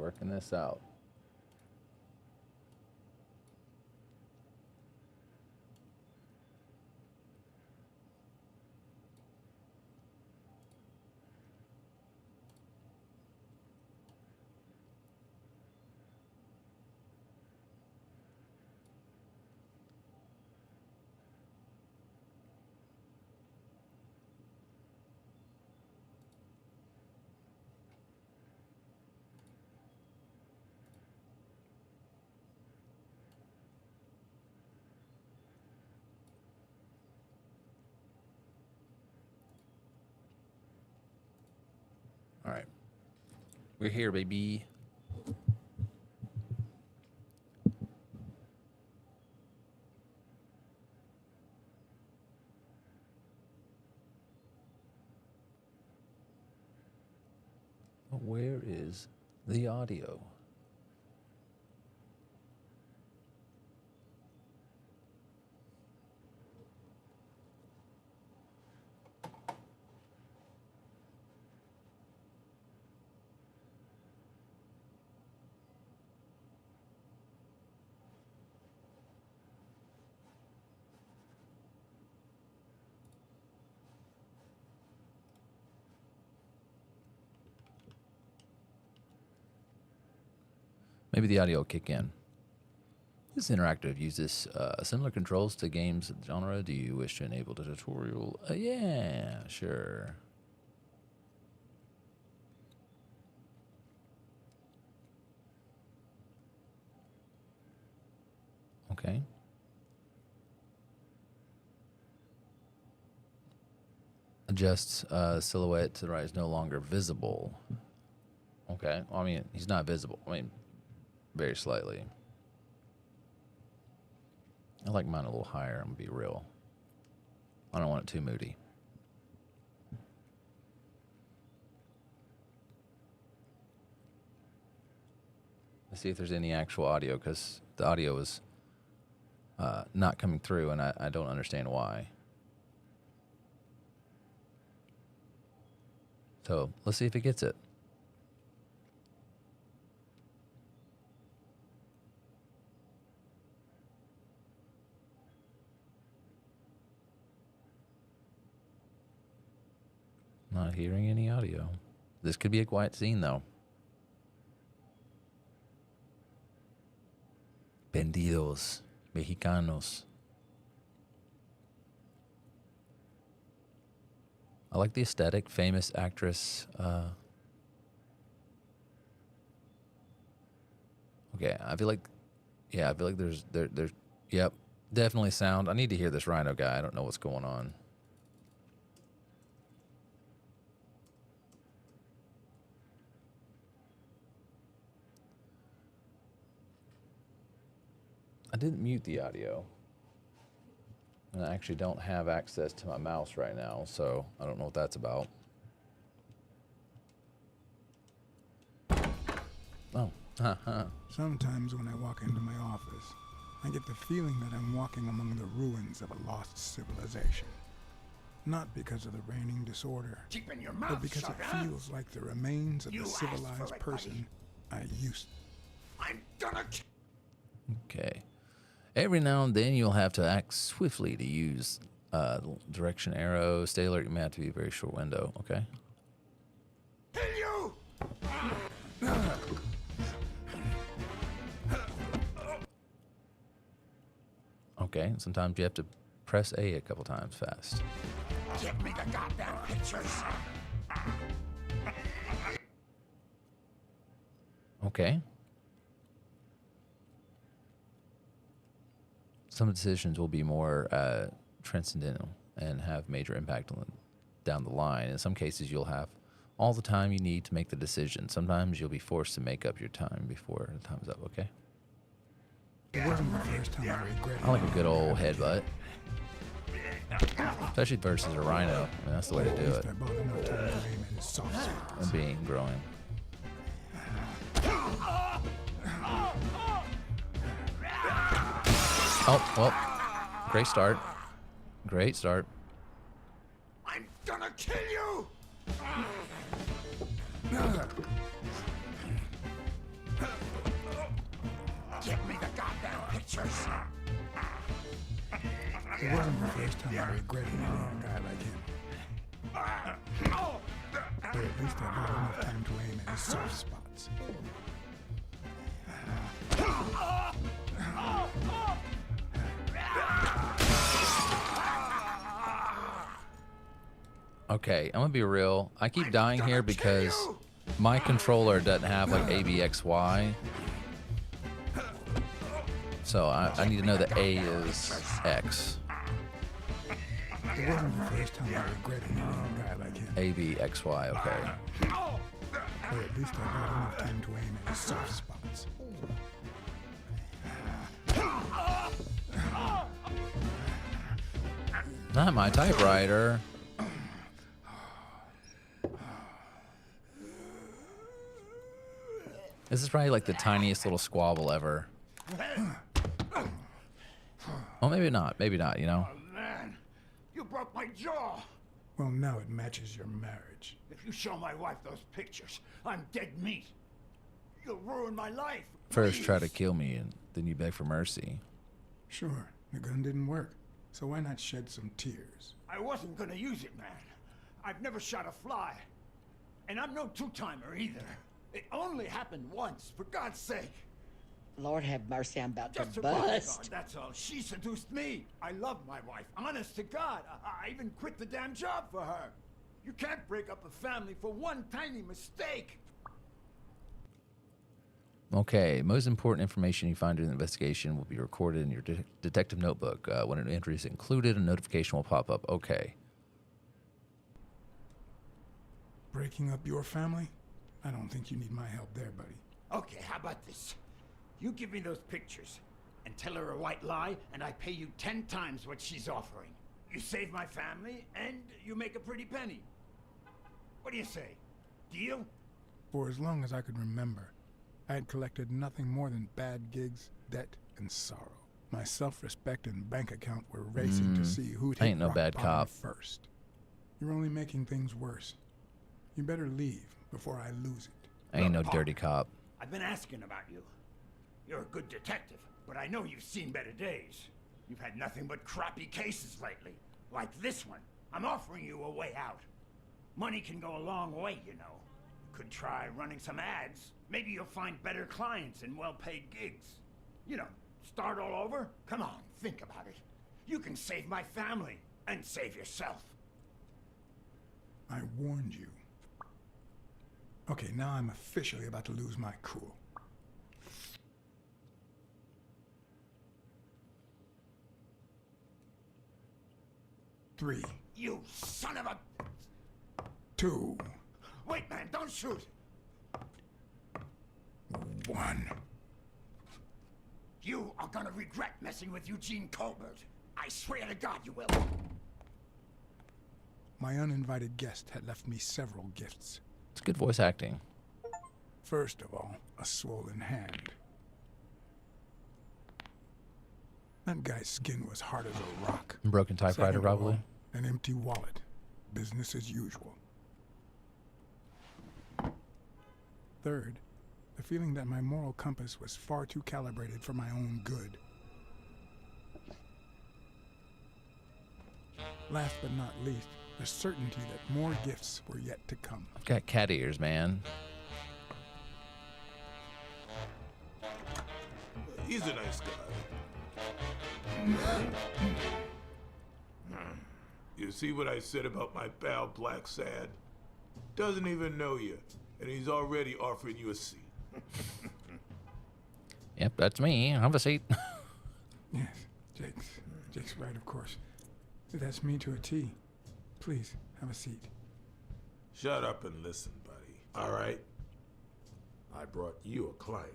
working this out. All right. We're here, baby. Where is the audio? Maybe the audio will kick in. This interactive uses similar controls to games genre. Do you wish to enable the tutorial? Yeah, sure. Okay. Adjusts silhouette to the right is no longer visible. Okay. Well, I mean, he's not visible. I mean, very slightly. I like mine a little higher, I'm going to be real. I don't want it too moody. Let's see if there's any actual audio, because the audio is not coming through, and I don't understand why. So let's see if it gets it. Not hearing any audio. This could be a quiet scene, though. Vendidos, Mexicanos. I like the aesthetic. Famous actress. Okay, I feel like there's yep, definitely sound. I need to hear this rhino guy. I don't know what's going on. I didn't mute the audio. And I actually don't have access to my mouse right now, so I don't know what that's about. Oh, Sometimes when I walk into my office, I get the feeling that I'm walking among the ruins of a lost civilization. Not because of the reigning disorder, but because it feels like the remains of the civilized person I used. I'm gonna... Okay. Every now and then you'll have to act swiftly to use direction arrow. Stay alert. You may have to be a very short window. Okay. Kill you! Okay. Sometimes you have to press A couple times fast. Give me the goddamn pictures! Okay. Some decisions will be more transcendental and have major impact on down the line. In some cases, you'll have all the time you need to make the decision. Sometimes you'll be forced to make up your time before the time's up, okay? It wasn't the first time I regretted it. I like a good old headbutt. Especially versus a rhino. I mean, that's the way to do it. And being growing. Oh, well, great start. Great start. I'm gonna kill you! Give me the goddamn pictures. It wasn't the first time I regretted hitting a guy like him. But at least I had enough time to aim at his soft spots. Okay, I'm gonna be real. I keep dying here because my controller doesn't have like ABXY. So I need to know that A is X. It wasn't the first time I regretted hitting a guy like him. ABXY, okay. But at least I had enough time to aim at his soft spots. Not my typewriter. This is probably like the tiniest little squabble ever. Well, maybe not, you know? Oh, man, you broke my jaw. Well, now it matches your marriage. If you show my wife those pictures, I'm dead meat. You'll ruin my life. First try to Please. kill me, and then you beg for mercy. Sure, the gun didn't work. So why not shed some tears? I wasn't gonna use it, man. I've never shot a fly. And I'm no two-timer either. It only happened once, for God's sake. Lord have mercy, I'm about Just to a bodyguard, bust. that's all. She seduced me. I love my wife, honest to God. I even quit the damn job for her. You can't break up a family for one tiny mistake. Okay, most important information you find during the investigation will be recorded in your detective notebook. When an entry is included, a notification will pop up. Okay. Breaking up your family? I don't think you need my help there, buddy. Okay, how about this? You give me those pictures and tell her a white lie, and I pay you 10 times what she's offering. You save my family, and you make a pretty penny. What do you say? Deal? For as long as I could remember, I had collected nothing more than bad gigs, debt, and sorrow. My self-respect and bank account were racing to see who'd hit ain't no rock bad bottom cop. first. You're only making things worse. You better leave before I lose it. I ain't no Look, dirty cop. I've been asking about you. You're a good detective, but I know you've seen better days. You've had nothing but crappy cases lately, like this one. I'm offering you a way out. Money can go a long way, you know. You could try running some ads. Maybe you'll find better clients and well-paid gigs. You know, start all over? Come on, think about it. You can save my family and save yourself. I warned you. Okay, now I'm officially about to lose my cool. Three, You son of a... 2, Wait, man, don't shoot! 1. You are gonna regret messing with Eugene Colbert. I swear to God you will. My uninvited guest had left me several gifts. It's good voice acting. First of all, a swollen hand. That guy's skin was hard as a rock. Broken typewriter, Second of probably. all, an empty wallet. Business as usual. Third, the feeling that my moral compass was far too calibrated for my own good. Last but not least, the certainty that more gifts were yet to come. I've got cat ears, man. He's a nice guy. You see what I said about my pal Blacksad? Doesn't even know you, and he's already offering you a seat. Yep, that's me. Have a seat. Yes, Jake's right, of course. That's me to a T. Please, have a seat. Shut up and listen, buddy. All right? I brought you a client.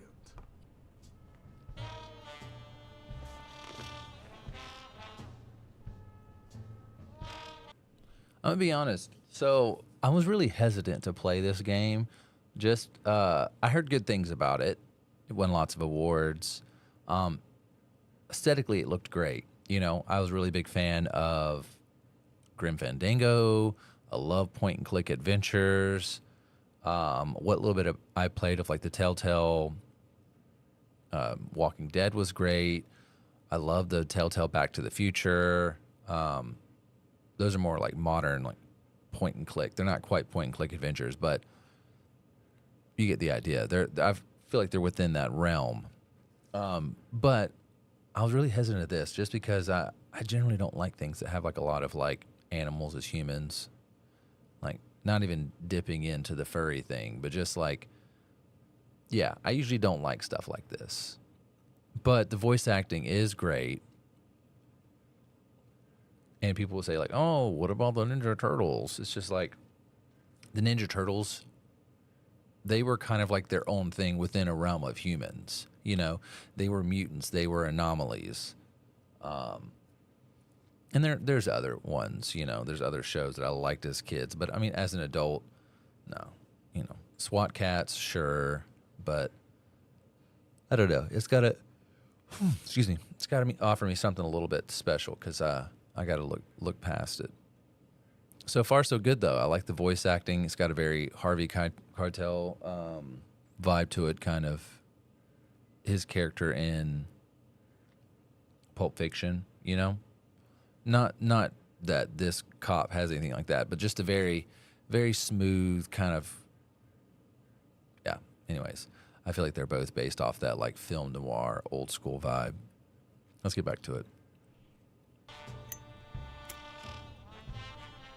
I'm gonna be honest. So I was really hesitant to play this game. Just I heard good things about it. It won lots of awards. Aesthetically, it looked great. You know, I was a really big fan of Grim Fandango. I love point and click adventures. What little bit of I played of like the Telltale Walking Dead was great. I love the Telltale Back to the Future. Those are more like modern, like point and click. They're not quite point and click adventures, but you get the idea. I feel like they're within that realm. But I was really hesitant at this just because I generally don't like things that have like a lot of like animals as humans, like not even dipping into the furry thing, but just like, yeah, I usually don't like stuff like this. But the voice acting is great. And people will say like, oh, what about the Ninja Turtles? It's just like the Ninja Turtles, they were kind of like their own thing within a realm of humans. You know, they were mutants. They were anomalies. And there's other ones, you know, there's other shows that I liked as kids. But I mean, as an adult, no. You know, SWAT Cats, sure. But I don't know. It's got to, excuse me, it's got to offer me something a little bit special because I got to look past it. So far, so good, though. I like the voice acting. It's got a very Harvey Keitel vibe to it, kind of his character in Pulp Fiction, you know? Not that this cop has anything like that, but just a very, very smooth kind of, yeah. Anyways, I feel like they're both based off that, like, film noir, old school vibe. Let's get back to it.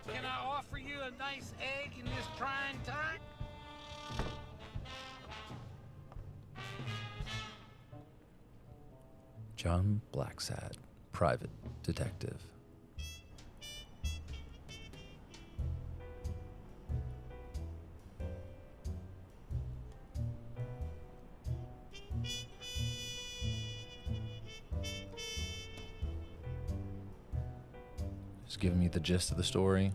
Can I offer you a nice egg in this trying time? John Blacksad, private detective. Just giving me the gist of the story.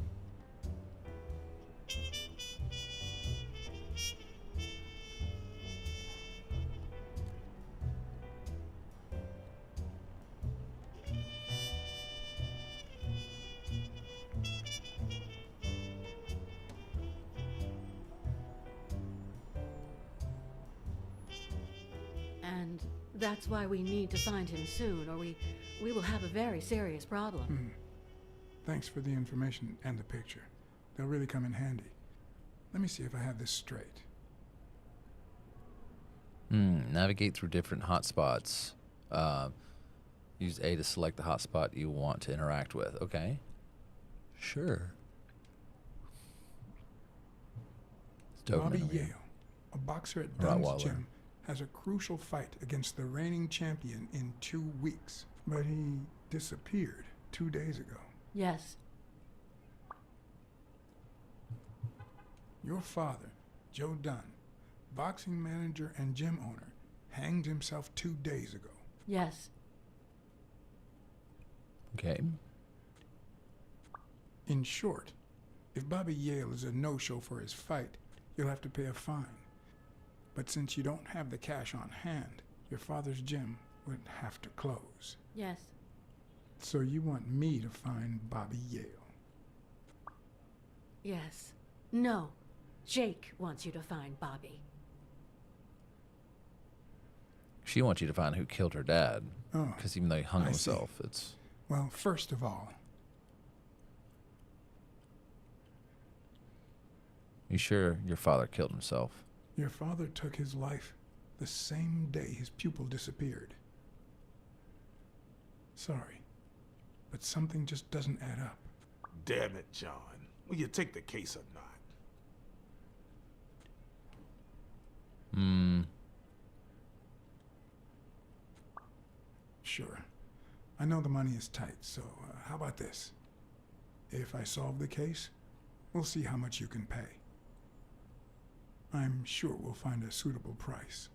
And that's why we need to find him soon, or we will have a very serious problem. Thanks for the information and the picture. They'll really come in handy. Let me see if I have this straight. Navigate through different hotspots. Use A to select the hotspot you want to interact with. Okay. Sure. Bobby Yale, a boxer at Rottweiler. Dunn's gym, has a crucial fight against the reigning champion in 2 weeks. But he disappeared 2 days ago. Yes. Your father, Joe Dunn, boxing manager and gym owner, hanged himself 2 days ago. Yes. Okay. In short, if Bobby Yale is a no-show for his fight, you'll have to pay a fine. But since you don't have the cash on hand, your father's gym would have to close. Yes. So you want me to find Bobby Yale? Yes. No. Jake wants you to find Bobby. She wants you to find who killed her dad. Oh, Because even though he hung I see. himself, it's... Well, first of all, You sure your father killed himself? your father took his life the same day his pupil disappeared. Sorry, but something just doesn't add up. Damn it, John. Will you take the case or not? Sure. I know the money is tight, so how about this? If I solve the case, we'll see how much you can pay. I'm sure we'll find a suitable price.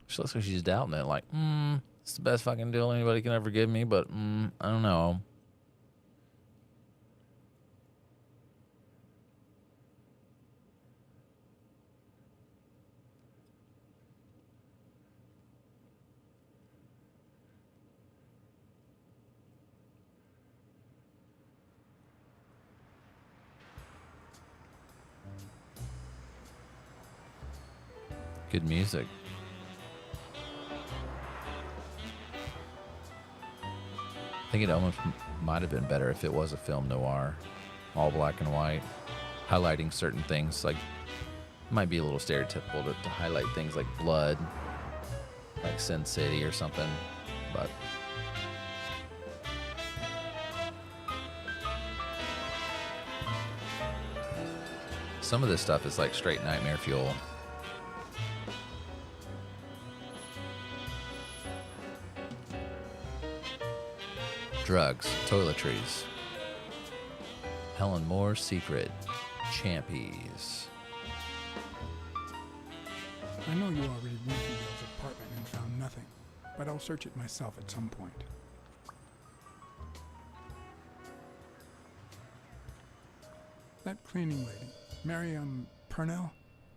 She looks like she's doubting it. Like, it's the best fucking deal anybody can ever give me, but I don't know. Good music. I think it almost might have been better if it was a film noir, all black and white, highlighting certain things. Like, might be a little stereotypical to highlight things like blood, like Sin City or something, but some of this stuff is like straight nightmare fuel. Drugs, toiletries. Helen Moore's Secret, Champies. I know you already went to Yale's apartment and found nothing, but I'll search it myself at some point. That cleaning lady, Mary, Purnell,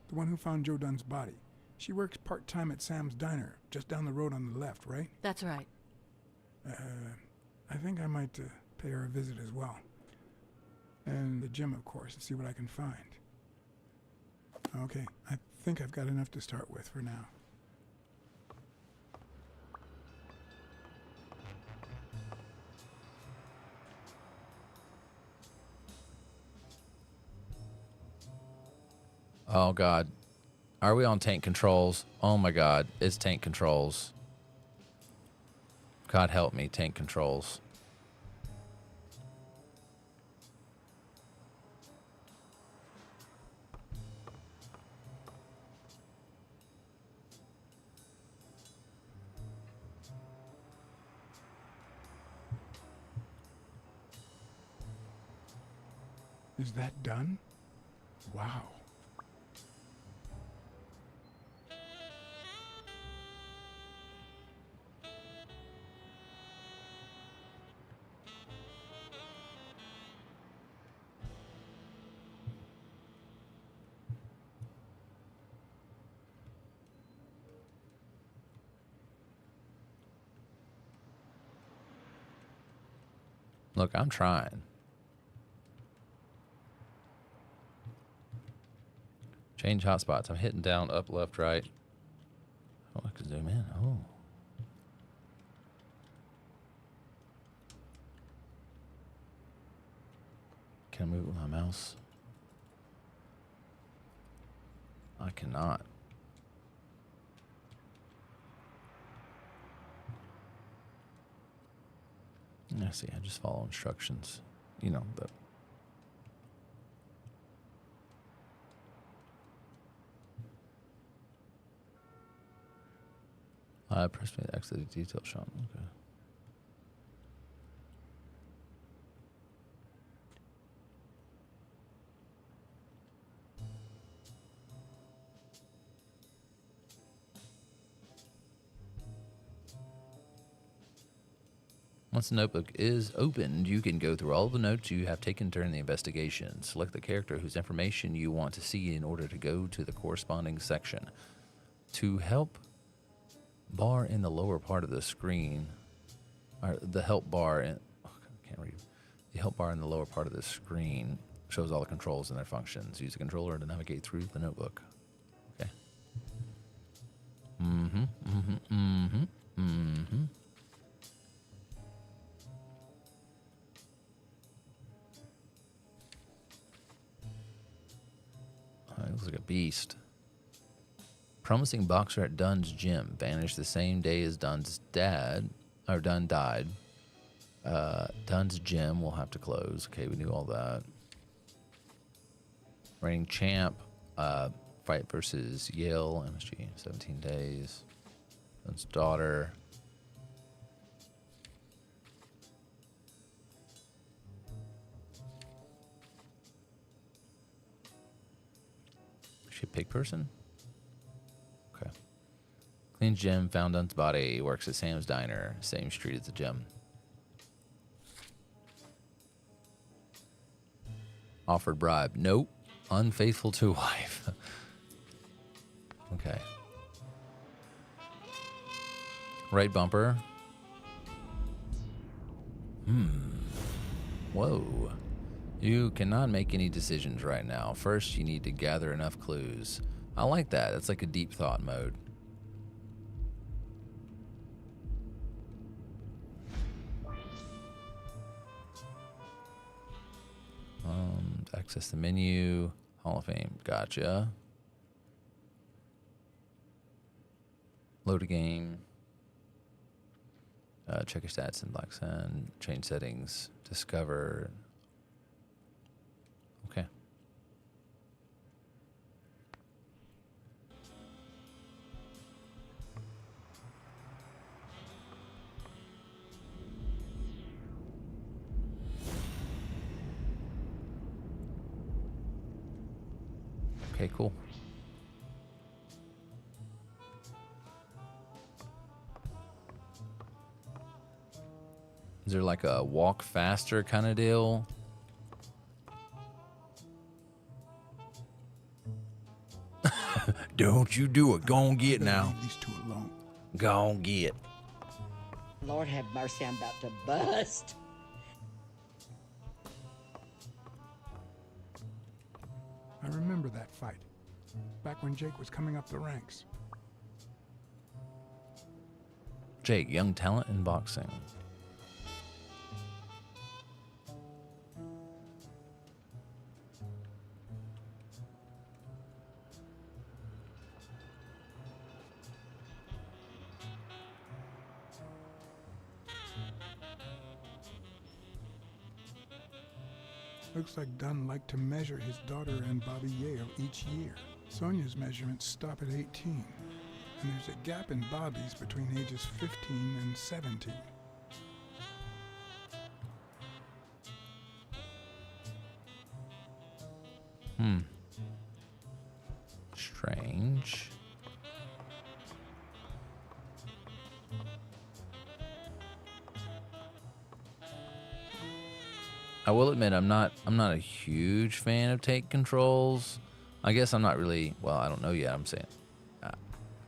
the one who found Joe Dunn's body. She works part-time at Sam's Diner, just down the road on the left, right? That's right. I think I might pay her a visit as well. And the gym, of course, and see what I can find. Okay, I think I've got enough to start with for now. Oh, God. Are we on tank controls? Oh, my God. It's tank controls. God help me, tank controls. Is that done? Wow. Look, I'm trying. Change hotspots. I'm hitting down, up, left, right. Oh, I can zoom in. Oh. Can I move it with my mouse? I cannot. I see. I just follow instructions. You know, the press me to exit the detail shot. Okay. Once the notebook is opened, you can go through all the notes you have taken during the investigation. Select the character whose information you want to see in order to go to the corresponding section. To help bar in the lower part of the screen, or the help bar in, oh, I can't read. The help bar in the lower part of the screen shows all the controls and their functions. Use a controller to navigate through the notebook. Okay. It looks like a beast. Promising boxer at Dunn's gym. Vanished the same day as Dunn's dad, or Dunn died. Dunn's gym will have to close. Okay, we knew all that. Reigning champ. Fight versus Yale. MSG. 17 days. Dunn's daughter. Is she a pig person? Okay. Cleans gym, found Dunn's body, works at Sam's Diner, same street as the gym. Offered bribe. Nope. Unfaithful to wife. Okay. Right bumper. Whoa. You cannot make any decisions right now. First, you need to gather enough clues. I like that. It's like a deep thought mode. Access the menu. Hall of Fame. Gotcha. Load a game. Check your stats in Blacksad. Change settings. Discover. Okay. Okay, cool. Is there like a walk faster kind of deal? Don't you do it. Go on get now. Leave these two alone. Go on get. Lord have mercy, I'm about to bust. I remember that fight. Back when Jake was coming up the ranks. Jake, young talent in boxing. Looks like Dunn liked to measure his daughter and Bobby Yale each year. Sonia's measurements stop at 18, and there's a gap in Bobby's between ages 15 and 17. Strange. I will admit I'm not a huge fan of take controls. I guess I'm not really, well, I don't know yet. I'm saying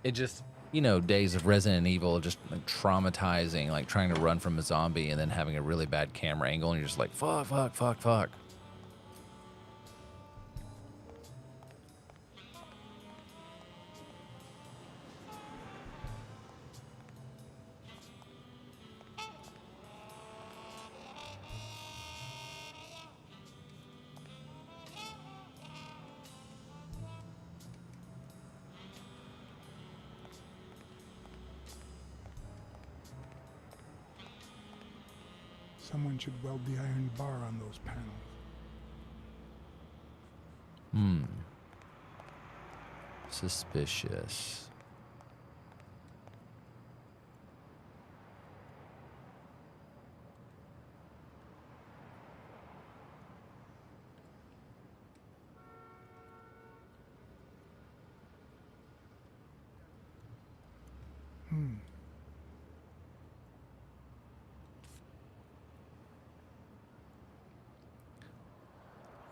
it just, you know, days of Resident Evil just like traumatizing, like trying to run from a zombie and then having a really bad camera angle and you're just like fuck. Someone should weld the iron bar on those panels. Suspicious.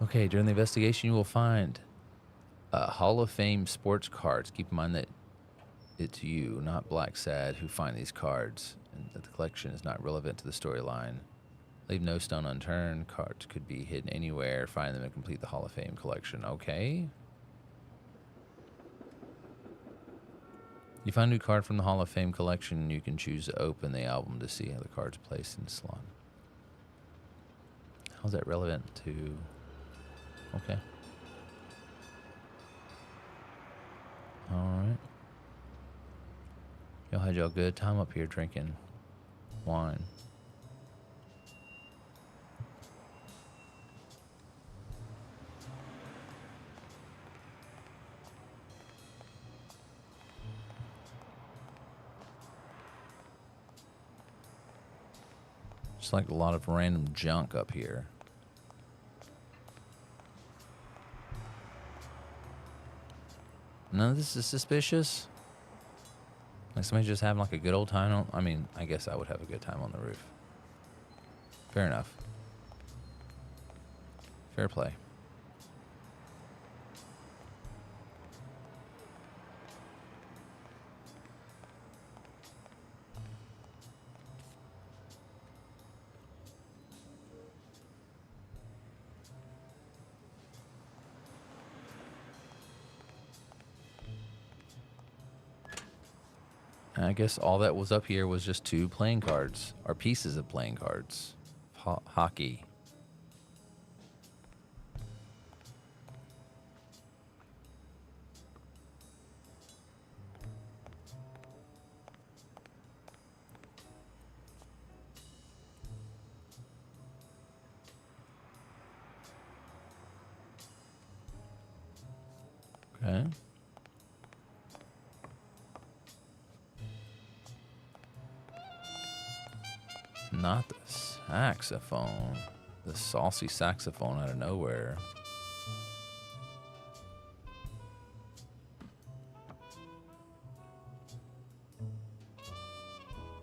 Okay, during the investigation, you will find Hall of Fame sports cards. Keep in mind that it's you, not Blacksad, who find these cards, and that the collection is not relevant to the storyline. Leave no stone unturned. Cards could be hidden anywhere. Find them and complete the Hall of Fame collection. Okay. You find a new card from the Hall of Fame collection, you can choose to open the album to see how the card's placed in the slot. How's that relevant to... Okay. Alright. Y'all had y'all good time up here drinking wine. Just like a lot of random junk up here. None of this is suspicious. Like somebody just having like a good old time on, I mean, I guess I would have a good time on the roof. Fair enough. Fair play. And I guess all that was up here was just 2 playing cards, or pieces of playing cards. Hockey. Okay. Not the saxophone. The saucy saxophone out of nowhere.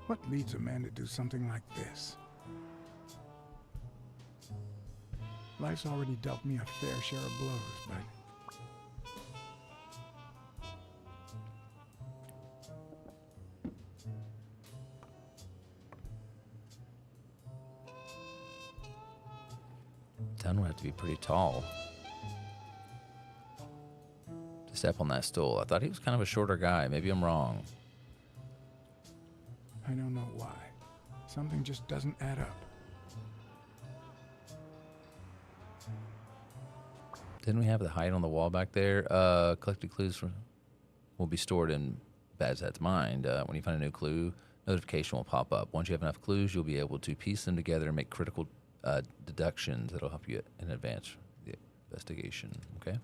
What leads a man to do something like this? Life's already dealt me a fair share of blows, but Dunn would have to be pretty tall to step on that stool. I thought he was kind of a shorter guy. Maybe I'm wrong. I don't know why. Something just doesn't add up. Didn't we have the height on the wall back there? Collected clues will be stored in Bladsad's mind. When you find a new clue, notification will pop up. Once you have enough clues, you'll be able to piece them together and make critical deductions that'll help you in advance the investigation. Okay.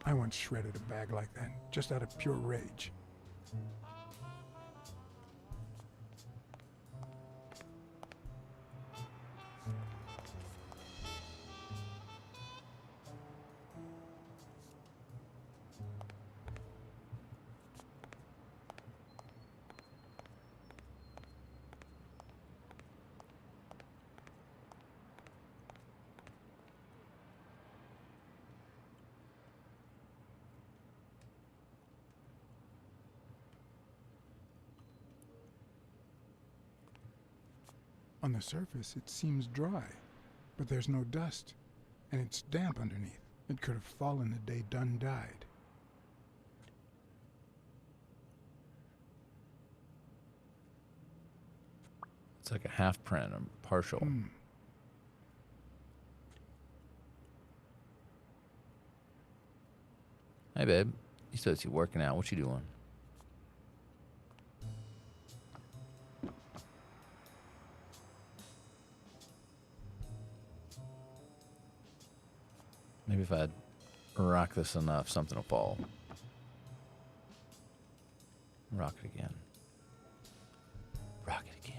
I once shredded a bag like that, just out of pure rage. On the surface, it seems dry, but there's no dust, and it's damp underneath. It could have fallen the day Dunn died. It's like a half print or partial. Hey, babe. You supposed to be working out. What you doing? Maybe if I rock this enough, something will fall. Rock it again. Rock it again.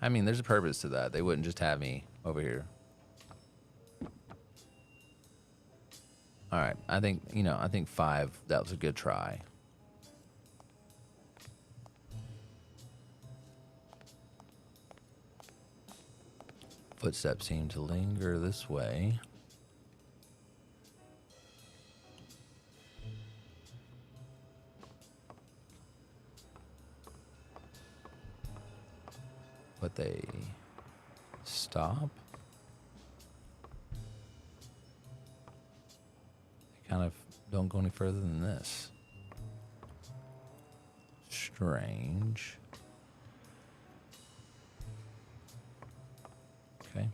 I mean, there's a purpose to that. They wouldn't just have me over here. All right, I think, I think 5, that was a good try. Footsteps seem to linger this way. But they stop. Kind of don't go any further than this. Strange. Okay.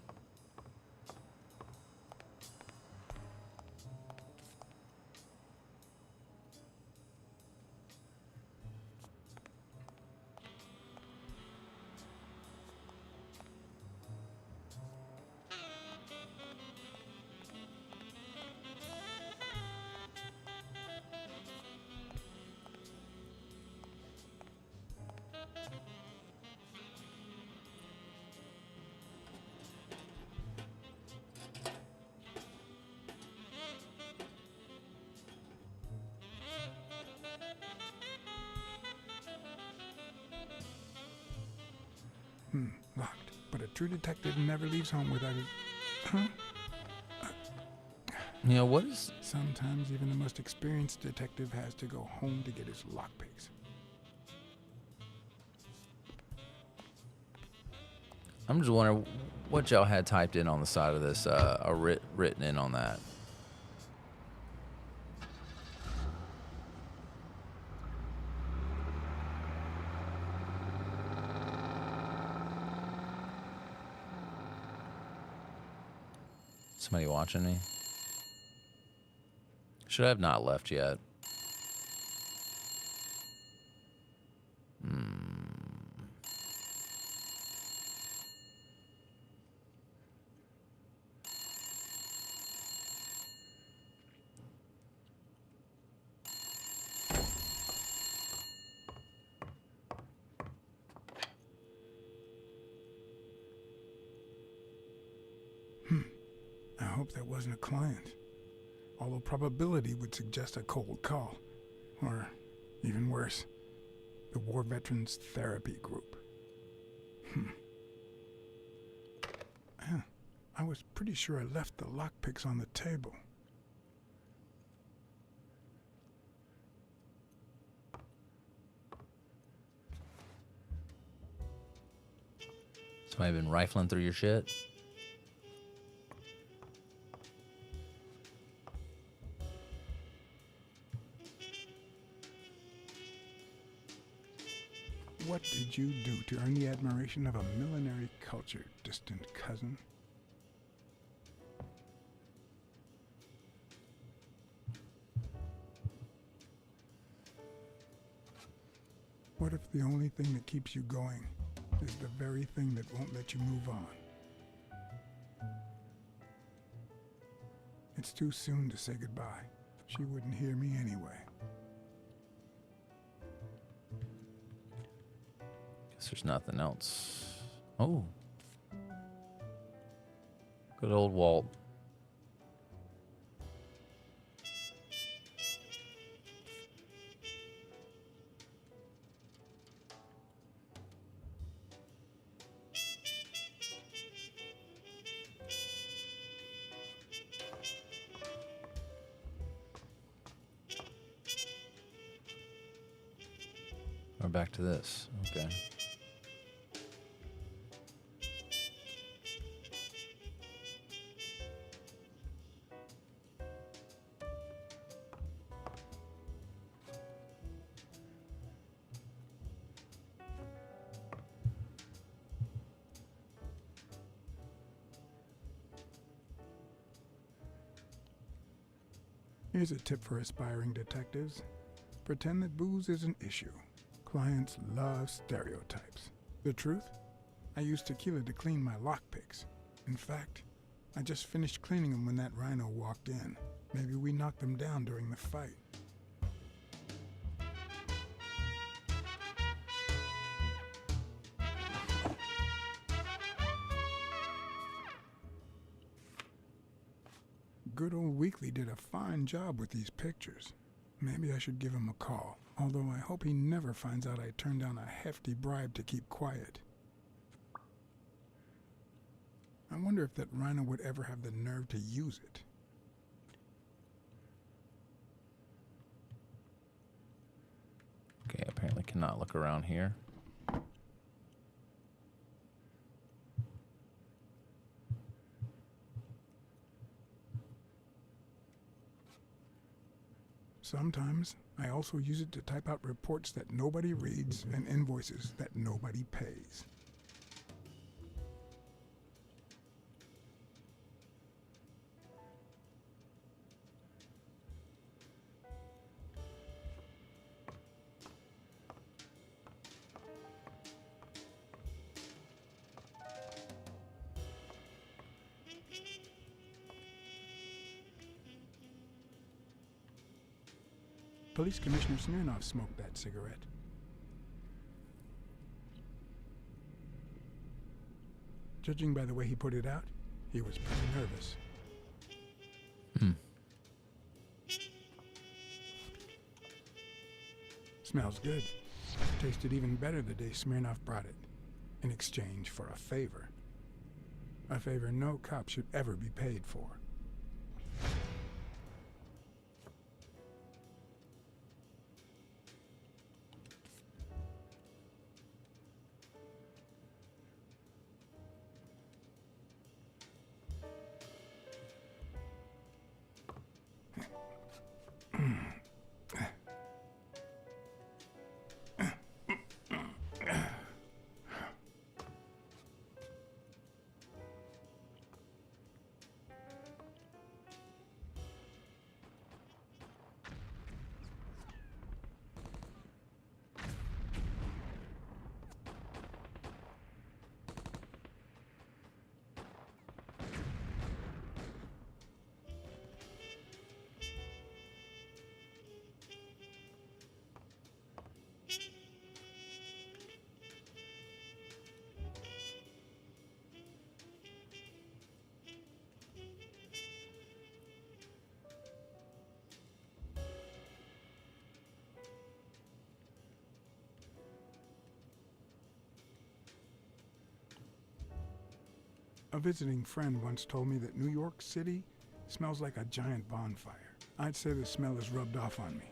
Locked. But a true detective never leaves home without his... Huh? You know, what is... Sometimes even the most experienced detective has to go home to get his lockpicks. I'm just wondering what y'all had typed in on the side of this, written in on that. Somebody watching me? Should I have not left yet? I hope that wasn't a client. Although probability would suggest a cold call. Or, even worse, the War Veterans Therapy Group. I was pretty sure I left the lockpicks on the table. Somebody been rifling through your shit? What did you do to earn the admiration of a millinery cultured distant cousin? What if the only thing that keeps you going is the very thing that won't let you move on? It's too soon to say goodbye. She wouldn't hear me anyway. Guess there's nothing else. Oh. Good old Walt. We're back to this. Okay. Here's a tip for aspiring detectives. Pretend that booze is an issue. Clients love stereotypes. The truth? I used tequila to clean my lockpicks. In fact, I just finished cleaning them when that rhino walked in. Maybe we knocked them down during the fight. Good old Weekly did a fine job with these pictures. Maybe I should give him a call, although I hope he never finds out I turned down a hefty bribe to keep quiet. I wonder if that rhino would ever have the nerve to use it. Okay, apparently cannot look around here. Sometimes I also use it to type out reports that nobody reads and invoices that nobody pays. Police Commissioner Smirnoff smoked that cigarette. Judging by the way he put it out, he was pretty nervous. Smells good. Tasted even better the day Smirnoff brought it. in exchange for a favor. A favor no cop should ever be paid for. A visiting friend once told me that New York City smells like a giant bonfire. I'd say the smell is rubbed off on me.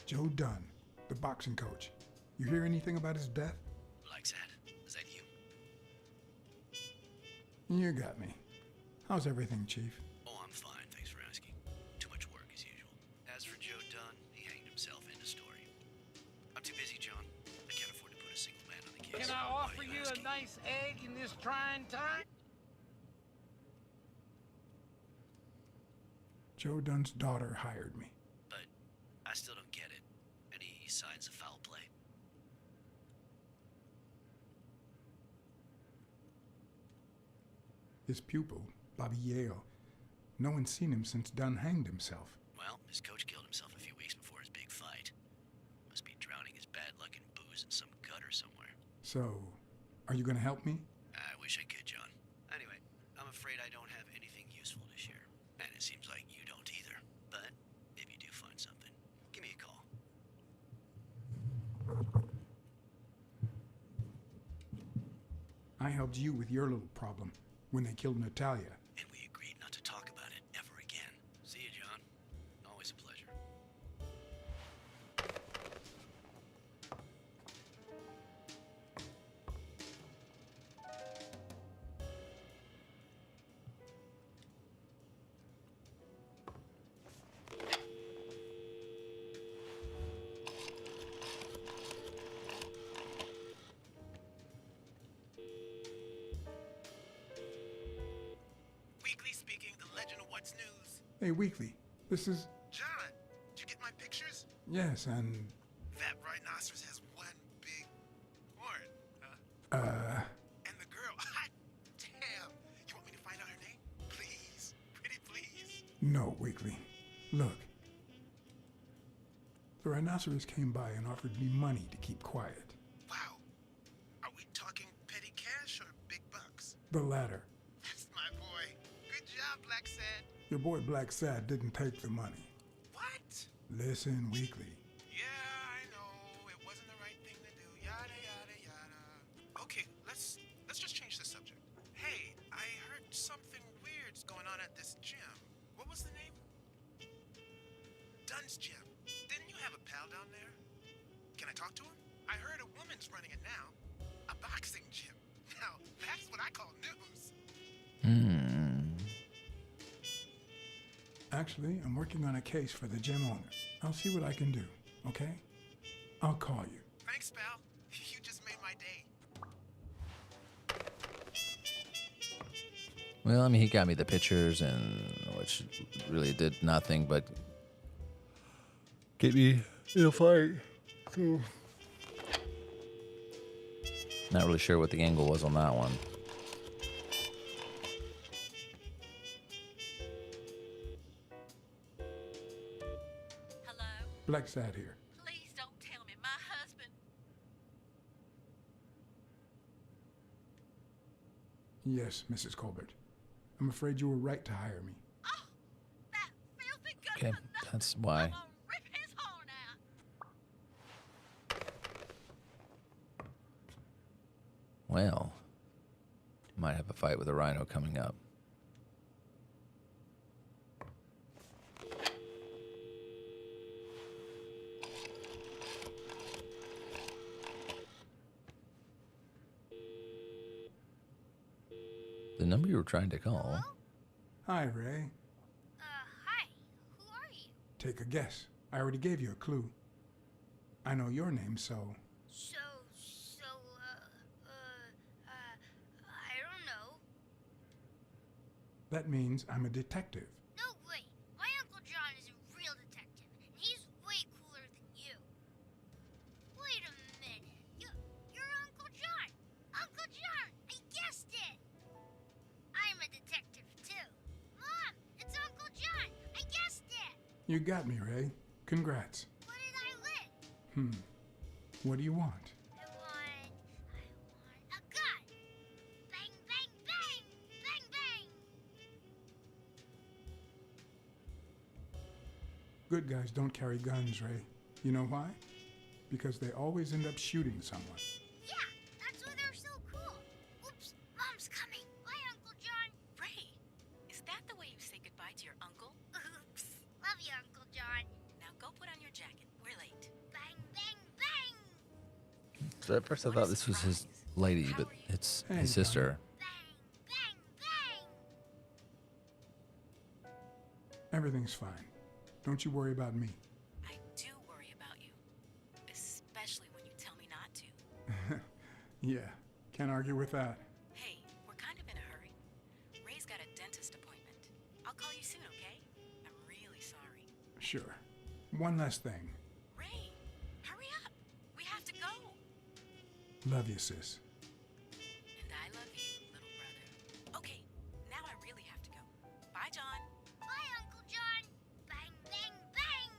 Joe Dunn, the boxing coach. You hear anything about his death? Blacksad, is that you? You got me. How's everything, Chief? Oh, I'm fine, thanks for asking. Too much work as usual. As for Joe Dunn, he hanged himself in the story. I'm too busy, John. I can't afford to put a single man on the case. Can I Why offer are you a asking? nice egg in this trying time? Joe Dunn's daughter hired me. But I still don't get it. Any signs of foul play? His pupil, Bobby Yale. No one's seen him since Dunn hanged himself. Well, his coach killed himself a few weeks before his big fight. Must be drowning his bad luck in booze in some gutter somewhere. So, are you gonna help me? I wish I could, John. Anyway, I'm afraid I don't have anything useful to share. And it seems like you don't either. But if you do find something, give me a call. I helped you with your little problem when they killed Natalia. And we agreed not to talk about it ever again. See you, John. Always a pleasure. Weekly speaking, the legend of what's news. Hey, Weekly, this is... John, did you get my pictures? Yes, and... That rhinoceros has one big horn. And the girl, hot damn. You want me to find out her name? Please, pretty please. No, Weekly. Look. The rhinoceros came by and offered me money to keep quiet. Wow. Are we talking petty cash or big bucks? The latter. That's my boy. Good job, Blacksad. Your boy Blacksad didn't take the money. What? Listen, Weekly. Yeah, I know. It wasn't the right thing to do. Yada, yada, yada. Okay, let's just change the subject. Hey, I heard something weird's going on at this gym. What was the name? Dunn's Gym. Didn't you have a pal down there? Can I talk to him? I heard a woman's running it now. A boxing gym. call news. Actually, I'm working on a case for the gym owner. I'll see what I can do, okay? I'll call you. Thanks, pal. You just made my day. Well, I mean, he got me the pictures, and which really did nothing but get me in a fight. So, not really sure what the angle was on that one. Hello? Blacksad here. Please don't tell me my husband. Yes, Mrs. Colbert. I'm afraid you were right to hire me. Oh, that filthy good Okay, that's why. I'm gonna rip his horn out. Well, might have a fight with a rhino coming up. The number you were trying to call. Hi, Ray. Hi. Who are you? Take a guess. I already gave you a clue. I know your name, so... I don't know. That means I'm a detective. No way. My Uncle John is a real detective, and he's way cooler than you. Wait a minute. You're Uncle John. Uncle John, I guessed it. I'm a detective, too. Mom, it's Uncle John. I guessed it. You got me, Ray. Congrats. What did I win? What do you want? I want a gun. Bang, bang, bang. Bang, bang. Good guys don't carry guns, Ray. You know why? Because they always end up shooting someone. Yeah, that's why they're so cool. Oops, Mom's coming. Bye, Uncle John. Ray, is that the way you say goodbye to your uncle? Oops. Love you, Uncle John. Now go put on your jacket. We're late. Bang, bang, bang. So at first I thought this was his lady, but it's Hey, his sister. Bang, bang, bang. Everything's fine. Don't you worry about me. I do worry about you, especially when you tell me not to. Yeah, can't argue with that. Hey, we're kind of in a hurry. Ray's got a dentist appointment. I'll call you soon, okay? I'm really sorry. Sure. One last thing. Ray, hurry up. We have to go. Love you, sis. And I love you, little brother. Okay, now I really have to go. Bye, John. Bye, Uncle John. Bang, bang, bang.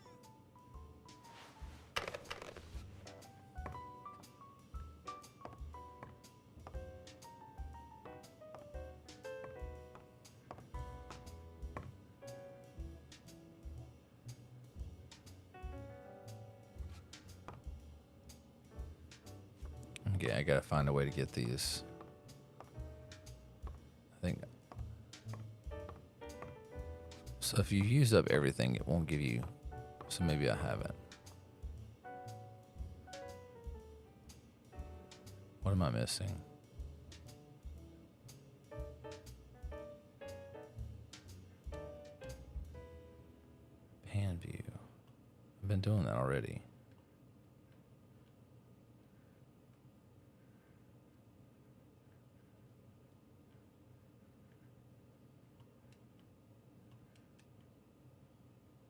Okay, I gotta find a way to get these. I think. So if you use up everything, it won't give you. So maybe I haven't. What am I missing? Pan view. I've been doing that already.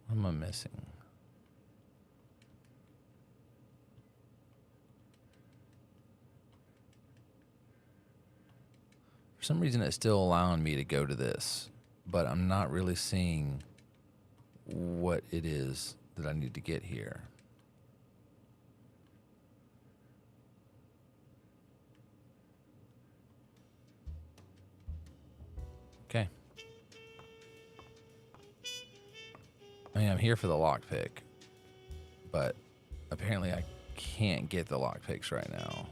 What am I missing? For some reason, it's still allowing me to go to this, but I'm not really seeing what it is that I need to get here. Okay. I mean, I'm here for the lockpick, but apparently I can't get the lockpicks right now.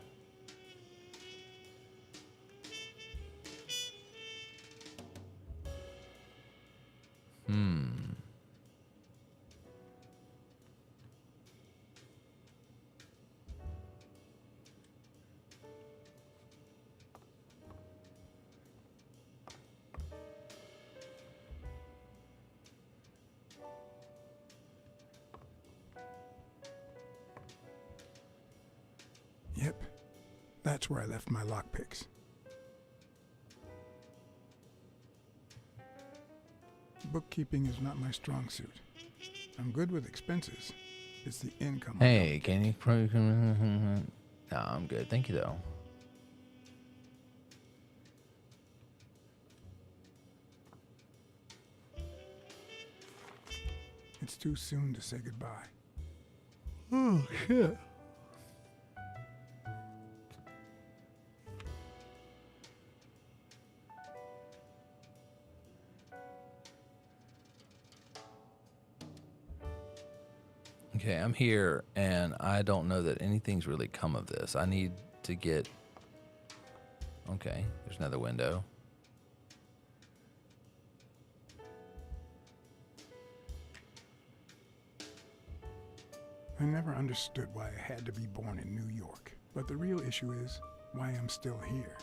That's where I left my lockpicks. Bookkeeping is not my strong suit. I'm good with expenses. It's the income. Hey, can you... No, I'm good. Thank you, though. It's too soon to say goodbye. Oh, shit. Okay, I'm here, and I don't know that anything's really come of this. I need to get... Okay, there's another window. I never understood why I had to be born in New York. But the real issue is why I'm still here.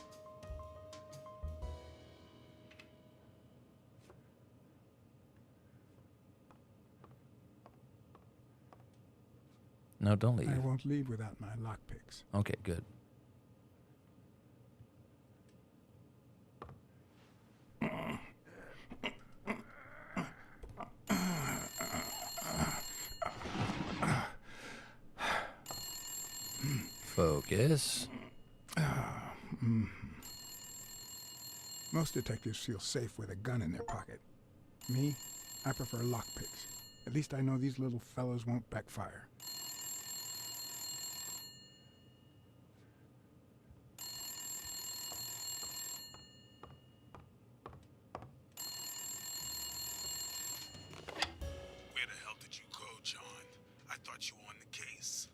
No, don't leave. I won't leave without my lockpicks. Okay, good. Focus. Most detectives feel safe with a gun in their pocket. Me, I prefer lockpicks. At least I know these little fellows won't backfire. Where the hell did you go, John? I thought you were on the case.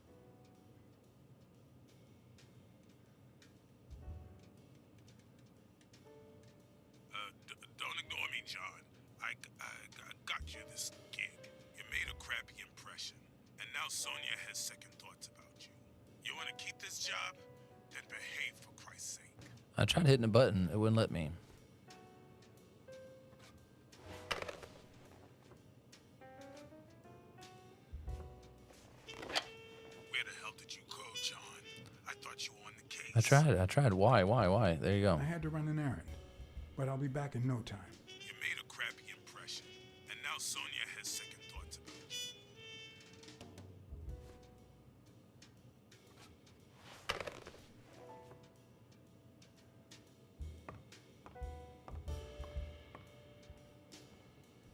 Don't ignore me, John. I got you this gig. You made a crappy impression. And now Sonia has second thoughts about you. You want to keep this job? Then behave, for Christ's sake. I tried hitting a button. It wouldn't let me. Where the hell did you go, John? I thought you were on the case. I tried. Why? There you go. I had to run an errand, but I'll be back in no time. You made a crappy impression. And now Sonia has second thoughts about you.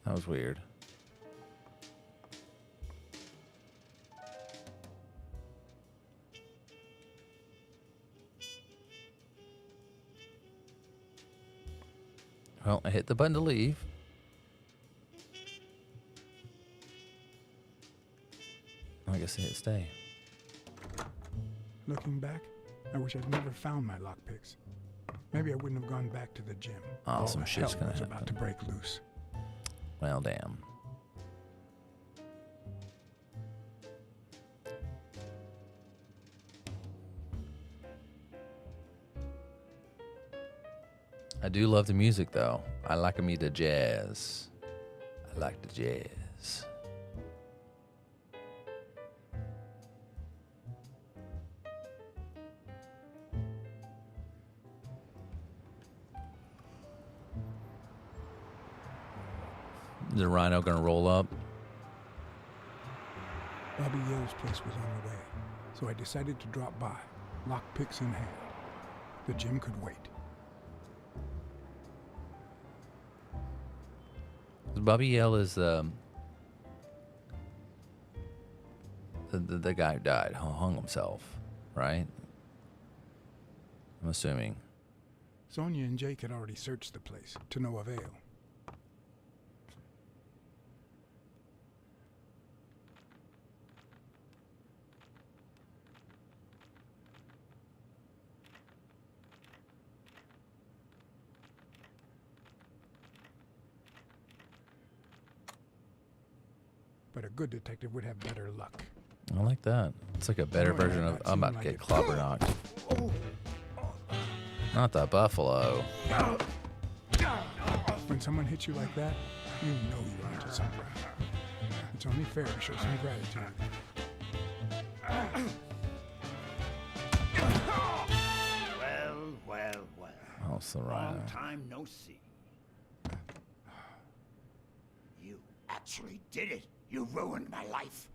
That was weird. Well, I hit the button to leave. I guess I hit stay. Looking back, I wish I'd never found my lockpicks. Maybe I wouldn't have gone back to the gym. Oh, All some the shit's hell gonna was happen. about to break loose. Well, damn. I do love the music, though. I like me the jazz. I like the jazz. Is the rhino gonna roll up? Bobby Yale's place was on the way, so I decided to drop by, lockpicks in hand. The gym could wait. Bobby Yale is the guy who died, who hung himself, right? I'm assuming. Sonia and Jake had already searched the place, to no avail. But a good detective would have better luck. I like that. It's like a better Oh, yeah, version of that I'm seemed about to like get it. clobber knocked. Not the buffalo. When someone hits you like that, you know you're onto something. It's only fair to show some gratitude. It's the Long rhino. time no see. You actually did it. You ruined my life.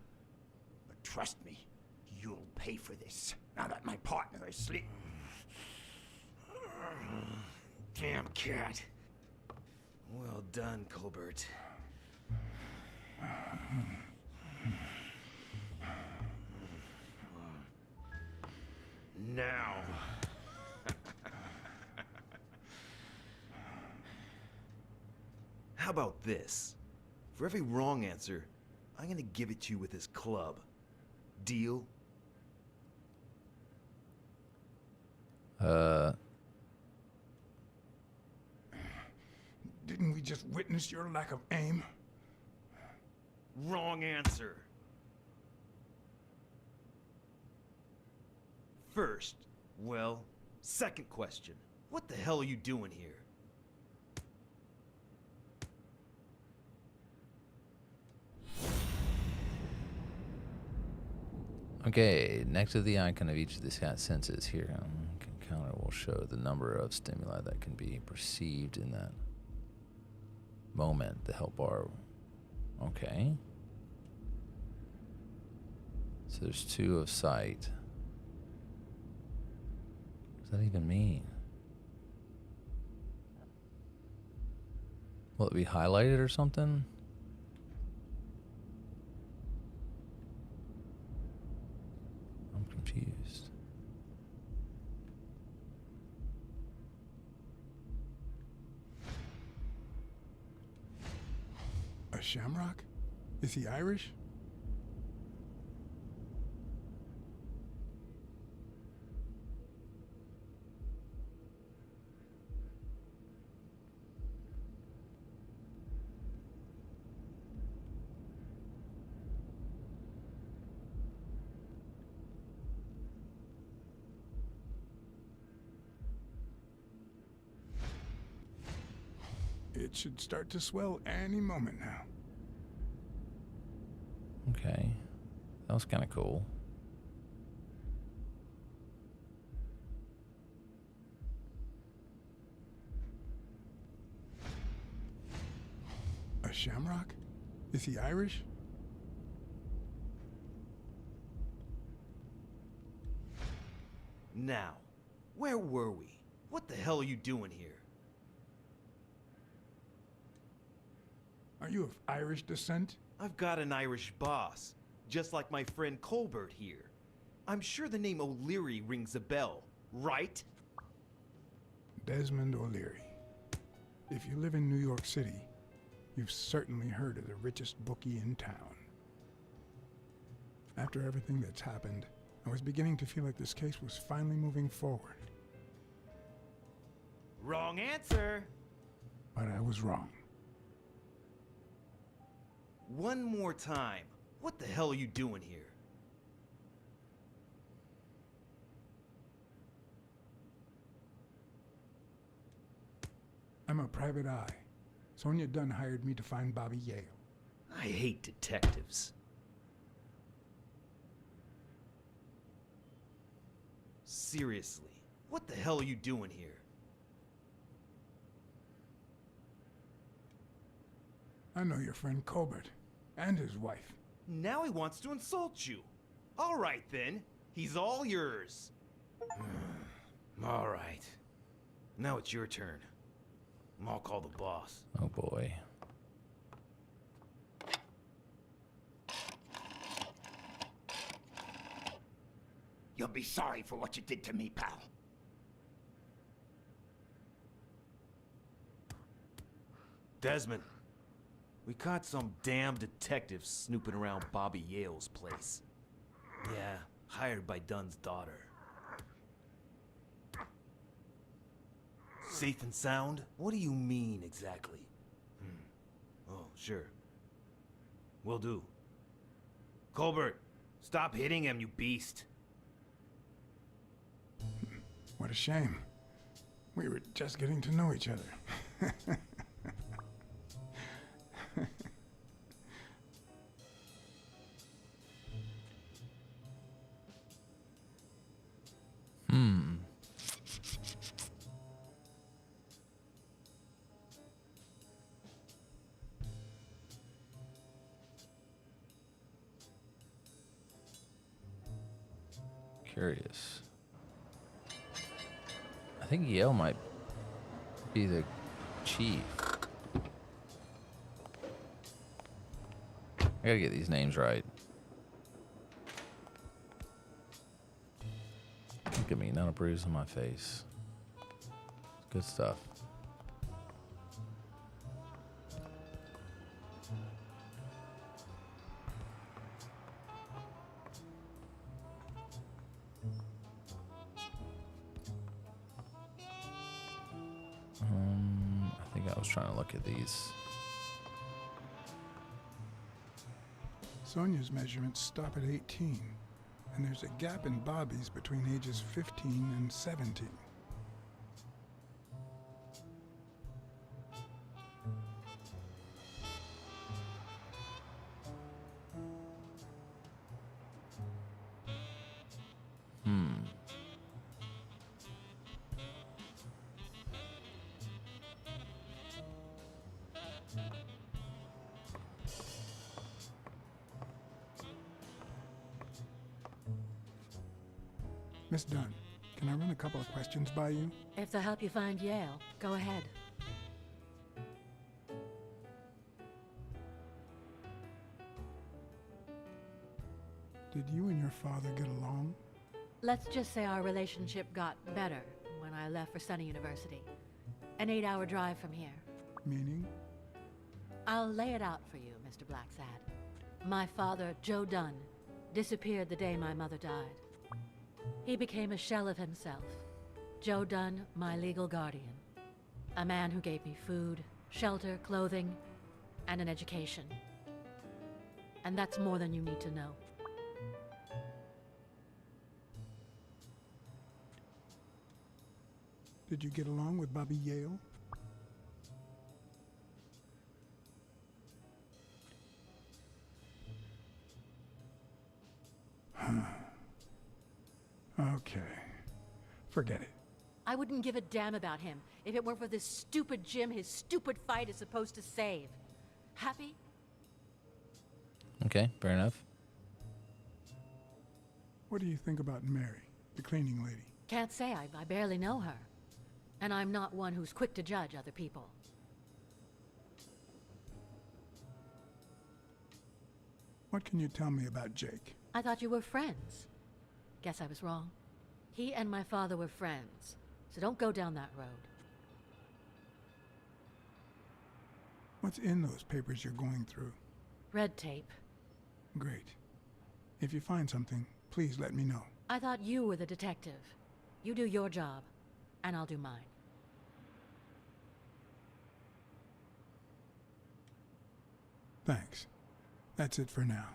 But trust me, you'll pay for this. Now that my partner is asleep. Damn cat. Well done, Colbert. Now. How about this? For every wrong answer, I'm gonna give it to you with this club. Deal? Didn't we just witness your lack of aim? Wrong answer. First, well, second question. What the hell are you doing here? Okay, next to the icon of each of these senses here, counter will show the number of stimuli that can be perceived in that moment. The help bar. Okay. So there's 2 of sight. What does that even mean? Will it be highlighted or something? I'm confused. A shamrock? Is he Irish? It should start to swell any moment now. Okay. That was kind of cool. A shamrock? Is he Irish? Now, where were we? What the hell are you doing here? Are you of Irish descent? I've got an Irish boss, just like my friend Colbert here. I'm sure the name O'Leary rings a bell, right? Desmond O'Leary. If you live in New York City, you've certainly heard of the richest bookie in town. After everything that's happened, I was beginning to feel like this case was finally moving forward. Wrong answer! But I was wrong. One more time. What the hell are you doing here? I'm a private eye. Sonia Dunn hired me to find Bobby Yale. I hate detectives. Seriously, what the hell are you doing here? I know your friend Colbert and his wife. Now he wants to insult you. All right then, he's all yours. All right. Now it's your turn. I'll call the boss. Oh boy. You'll be sorry for what you did to me, pal. Desmond, we caught some damn detective snooping around Bobby Yale's place. Yeah, hired by Dunn's daughter. Safe and sound? What do you mean, exactly? Oh, sure. Will do. Colbert, stop hitting him, you beast. What a shame. We were just getting to know each other. curious. I think Yale might be the chief. I gotta get these names right. Look at me, not a bruise on my face. Good stuff. I think I was trying to look at these. Sonia's measurements stop at 18, and there's a gap in Bobby's between ages 15 and 17. Miss Dunn, can I run a couple of questions by you? If they'll help you find Yale, go ahead. Did you and your father get along? Let's just say our relationship got better when I left for Sunny University. An 8-hour drive from here. Meaning? I'll lay it out for you, Mr. Blacksad. My father, Joe Dunn, disappeared the day my mother died. He became a shell of himself. Joe Dunn, my legal guardian. A man who gave me food, shelter, clothing, and an education. And that's more than you need to know. Did you get along with Bobby Yale? Okay. Forget it. I wouldn't give a damn about him if it weren't for this stupid Jim his stupid fight is supposed to save. Happy? Okay, fair enough. What do you think about Mary, the cleaning lady? Can't say. I barely know her. And I'm not one who's quick to judge other people. What can you tell me about Jake? I thought you were friends. Guess I was wrong. He and my father were friends, so don't go down that road. What's in those papers you're going through? Red tape. Great. If you find something, please let me know. I thought you were the detective. You do your job, and I'll do mine. Thanks. That's it for now.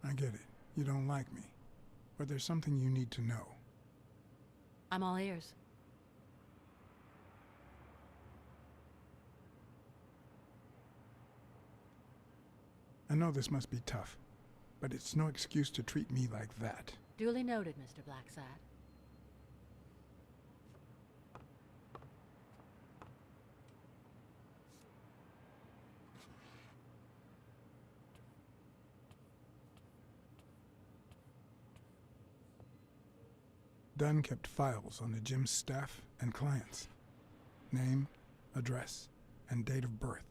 I get it. You don't like me. But there's something you need to know. I'm all ears. I know this must be tough, but it's no excuse to treat me like that. Duly noted, Mr. Blacksad. Dunn kept files on the gym's staff and clients. Name, address, and date of birth.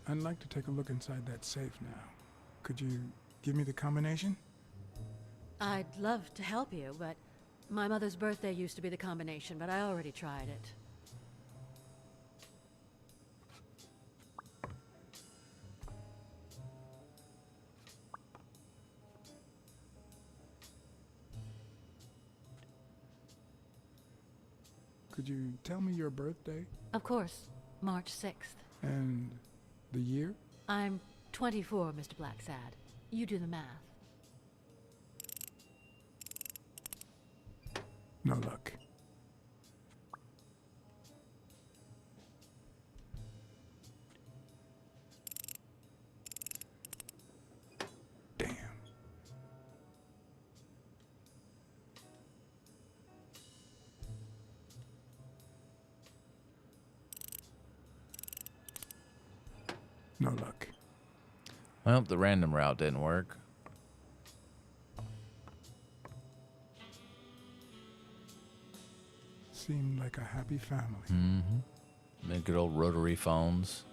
I'd like to take a look inside that safe now. Could you give me the combination? I'd love to help you, but my mother's birthday used to be the combination, but I already tried it. Could you tell me your birthday? Of course, March 6th. And the year? I'm 24, Mr. Blacksad. You do the math. No luck. No luck. Well, the random route didn't work. Seemed like a happy family. Mm-hmm. Good old rotary phones.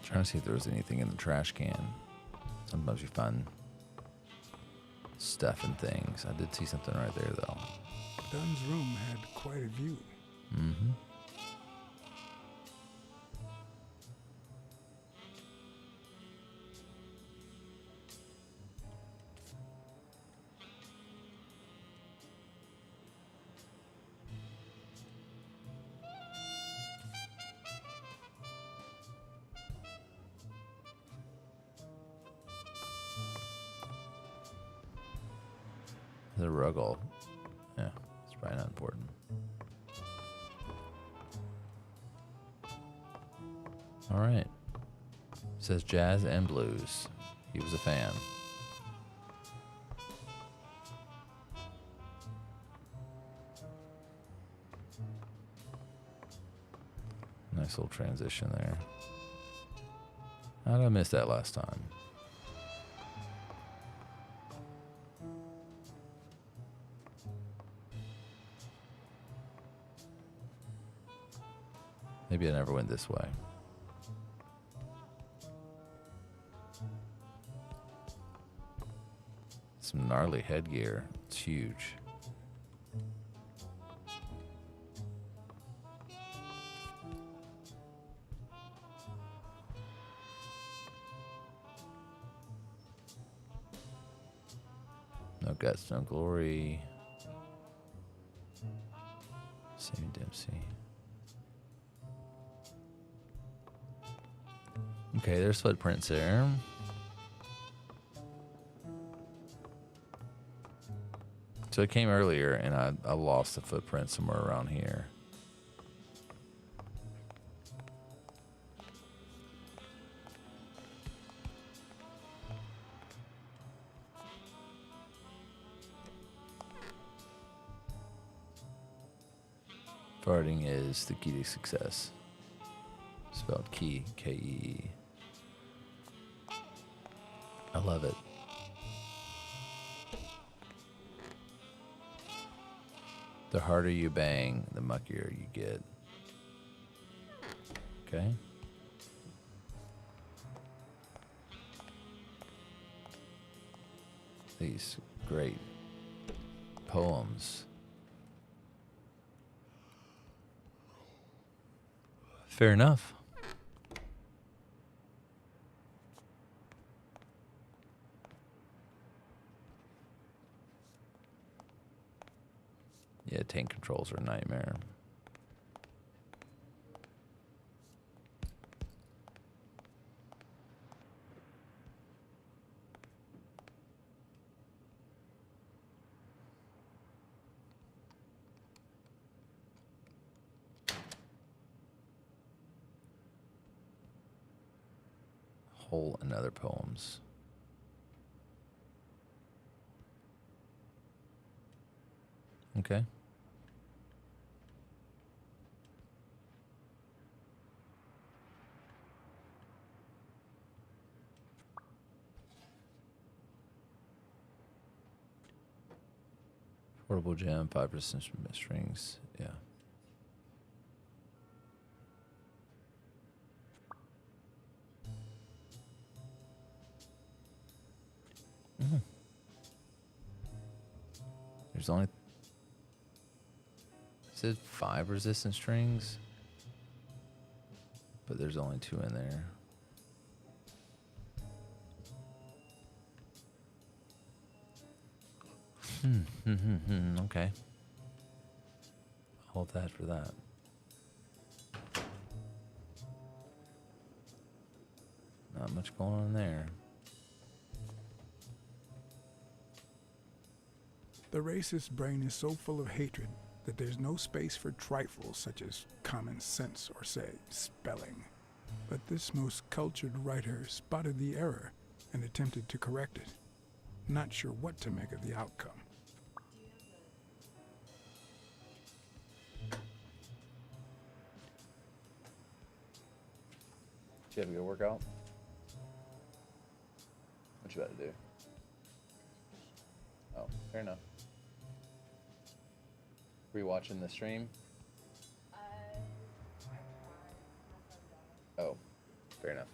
Trying to see if there was anything in the trash can. Sometimes you find stuff and things. I did see something right there, though. Dunn's room had quite a view. Mm-hmm. The rug all. Yeah, it's probably not important. All right. Says jazz and blues. He was a fan. Nice little transition there. How did I miss that last time? Maybe I never went this way. Some gnarly headgear. It's huge. No guts, no glory. Sammy Dempsey. Okay, there's footprints there. So it came earlier, and I lost the footprint somewhere around here. Farting is the key to success. Spelled key, K-E-E. I love it. The harder you bang, the muckier you get. Okay. These great poems. Fair enough. Yeah, tank controls are a nightmare. Whole and other poems. Okay. Portable gem, 5% strings. Yeah. Mm. There's only. It said 5 resistance strings, but there's only 2 in there. Okay. Hold that for that. Not much going on there. The racist brain is so full of hatred that there's no space for trifles such as common sense or, say, spelling. But this most cultured writer spotted the error and attempted to correct it. not sure what to make of the outcome. Did you have a good workout? What you about to do? Oh, fair enough. Were you watching the stream? Oh, fair enough.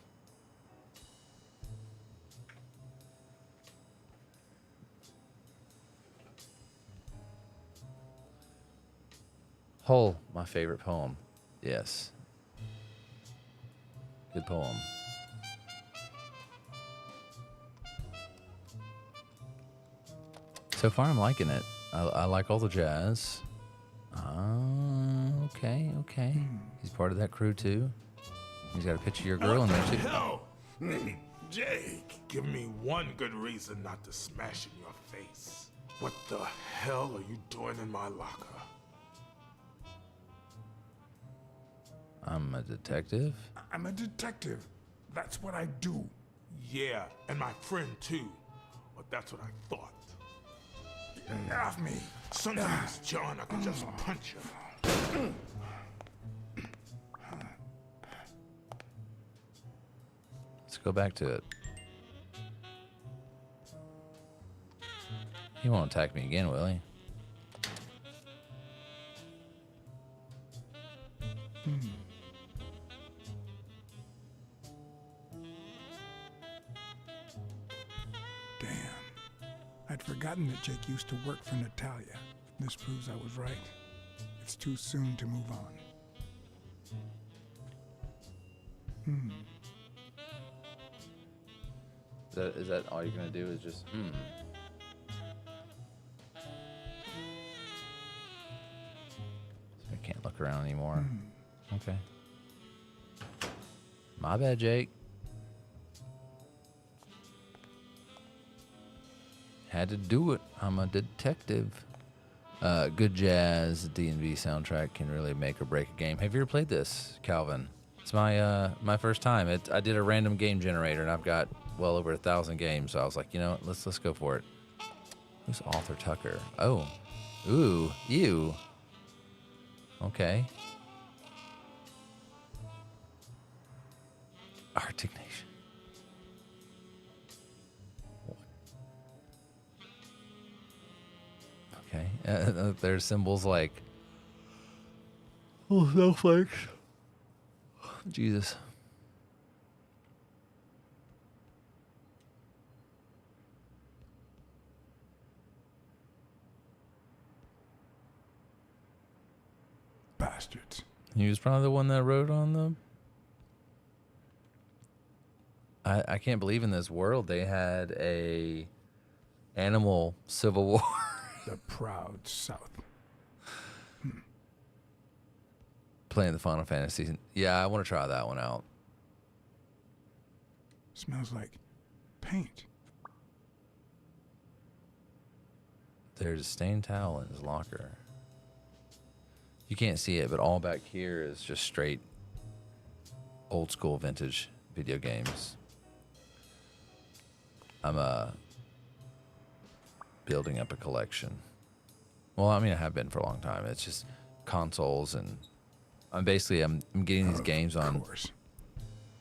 Hole, my favorite poem. Yes. Good poem. So far, I'm liking it. I like all the jazz. Okay. He's part of that crew, too. He's got a picture of your girl in there, too. Hell, Jake, give me one good reason not to smash in your face. What the hell are you doing in my locker? I'm a detective. I'm a detective. That's what I do. Yeah, and my friend too. But that's what I thought. Get off me. Sometimes, John, I can just punch you. Let's go back to it. He won't attack me again, will he? Damn. I'd forgotten that Jake used to work for Natalia. This proves I was right. It's too soon to move on. Is that all you're gonna do? Is just So I can't look around anymore. Okay. My bad, Jake. Had to do it. I'm a detective. Good jazz, D&B soundtrack can really make or break a game. Have you ever played this, Calvin? It's my first time. I did a random game generator, and I've got well over 1,000 games. So I was like, you know what? Let's go for it. Who's Arthur Tucker? Oh, ooh, you. Okay. Arctic Nation. Okay. There's symbols like snowflakes. Jesus. Bastards. He was probably the one that wrote on the... I can't believe in this world they had a animal civil war. The proud South. Playing the Final Fantasy. Yeah, I want to try that one out. Smells like paint. There's a stained towel in his locker. You can't see it, but all back here is just straight old school vintage video games. I'm building up a collection. Well, I mean, I have been for a long time. It's just consoles, and I'm getting these games on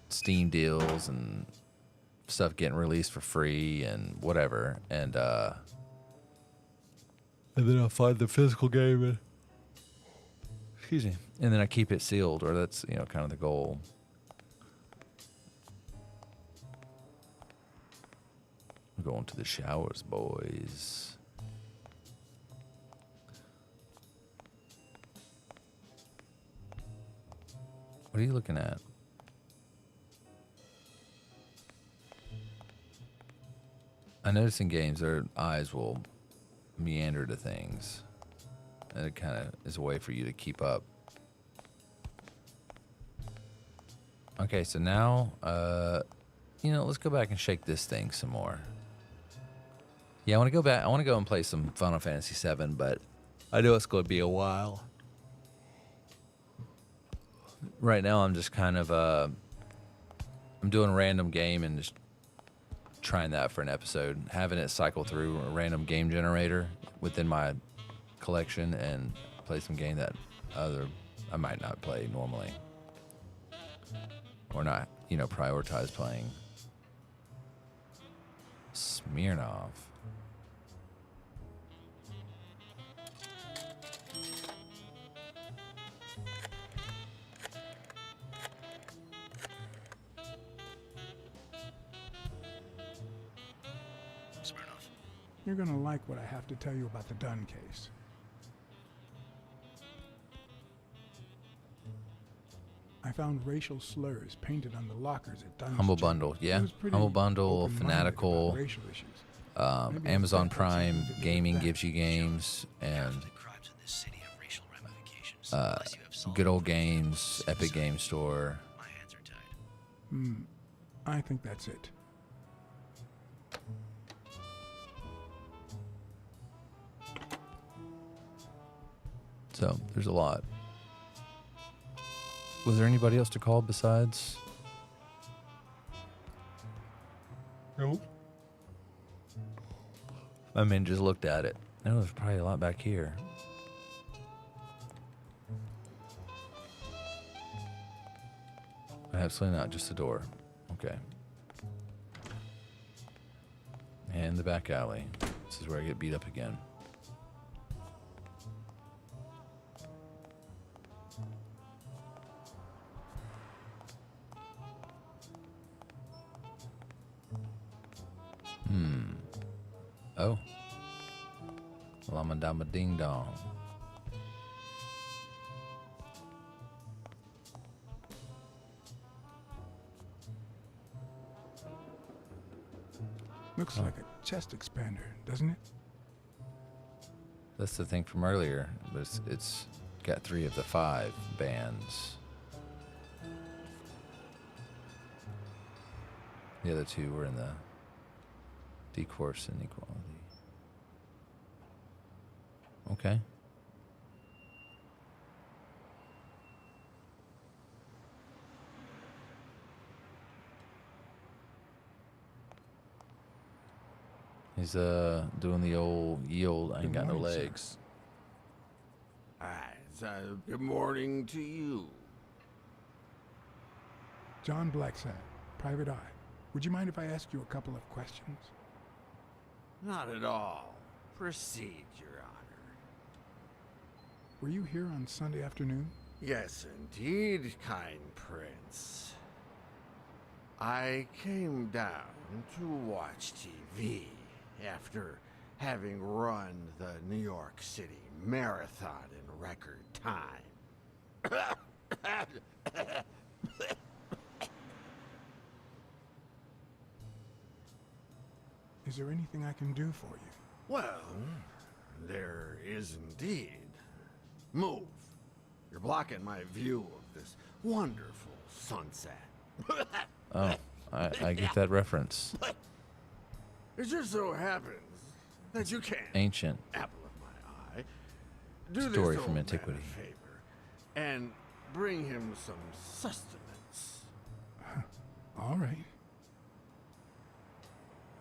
Steam deals and stuff getting released for free and whatever. And then I'll find the physical game and excuse me. And then I keep it sealed, or that's, kind of the goal. We're going to the showers, boys. What are you looking at? I notice in games their eyes will meander to things. And it kind of is a way for you to keep up. Okay, so now, let's go back and shake this thing some more. Yeah, I want to go back. I want to go and play some Final Fantasy VII, but I know it's going to be a while. Right now, I'm just kind of, I'm doing a random game and just trying that for an episode, having it cycle through a random game generator within my collection and play some game that I might not play normally, or not, prioritize playing. Smirnoff. Smirnoff. You're gonna like what I have to tell you about the Dunn case. I found racial slurs painted on the lockers at Dunn's Humble gym. Bundle, He yeah. was pretty Humble Bundle, open-minded Fanatical, about racial issues. Maybe Amazon instead that's Prime something to do with Gaming that. gives you games, and Crimes in this city have racial ramifications. Unless you have solid Good Old proof. Games, Epic Game Store. My hands are tied. I think that's it. So there's a lot. Was there anybody else to call besides? Nope. I mean, just looked at it. No, there's probably a lot back here. Absolutely not, just the door. Okay. And the back alley. This is where I get beat up again. Oh. Lama Dama Ding Dong. Looks like a chest expander, doesn't it? That's the thing from earlier, but it's got 3 of the 5 bands. The other 2 were in the decourse inequality. Okay. He's doing the old yield. I ain't got no morning, sir. legs. Good morning to you. John Blacksad, Private Eye. Would you mind if I ask you a couple of questions? Not at all. Proceed, Your Honor. Were you here on Sunday afternoon? Yes, indeed, kind prince. I came down to watch TV after having run the New York City Marathon in record time. Is there anything I can do for you? Well, there is indeed. Move. You're blocking my view of this wonderful sunset. Oh, I get that reference. It just so happens that you can. Ancient. Apple of my eye. Do Story this from old man antiquity. a favor and bring him some sustenance. All right.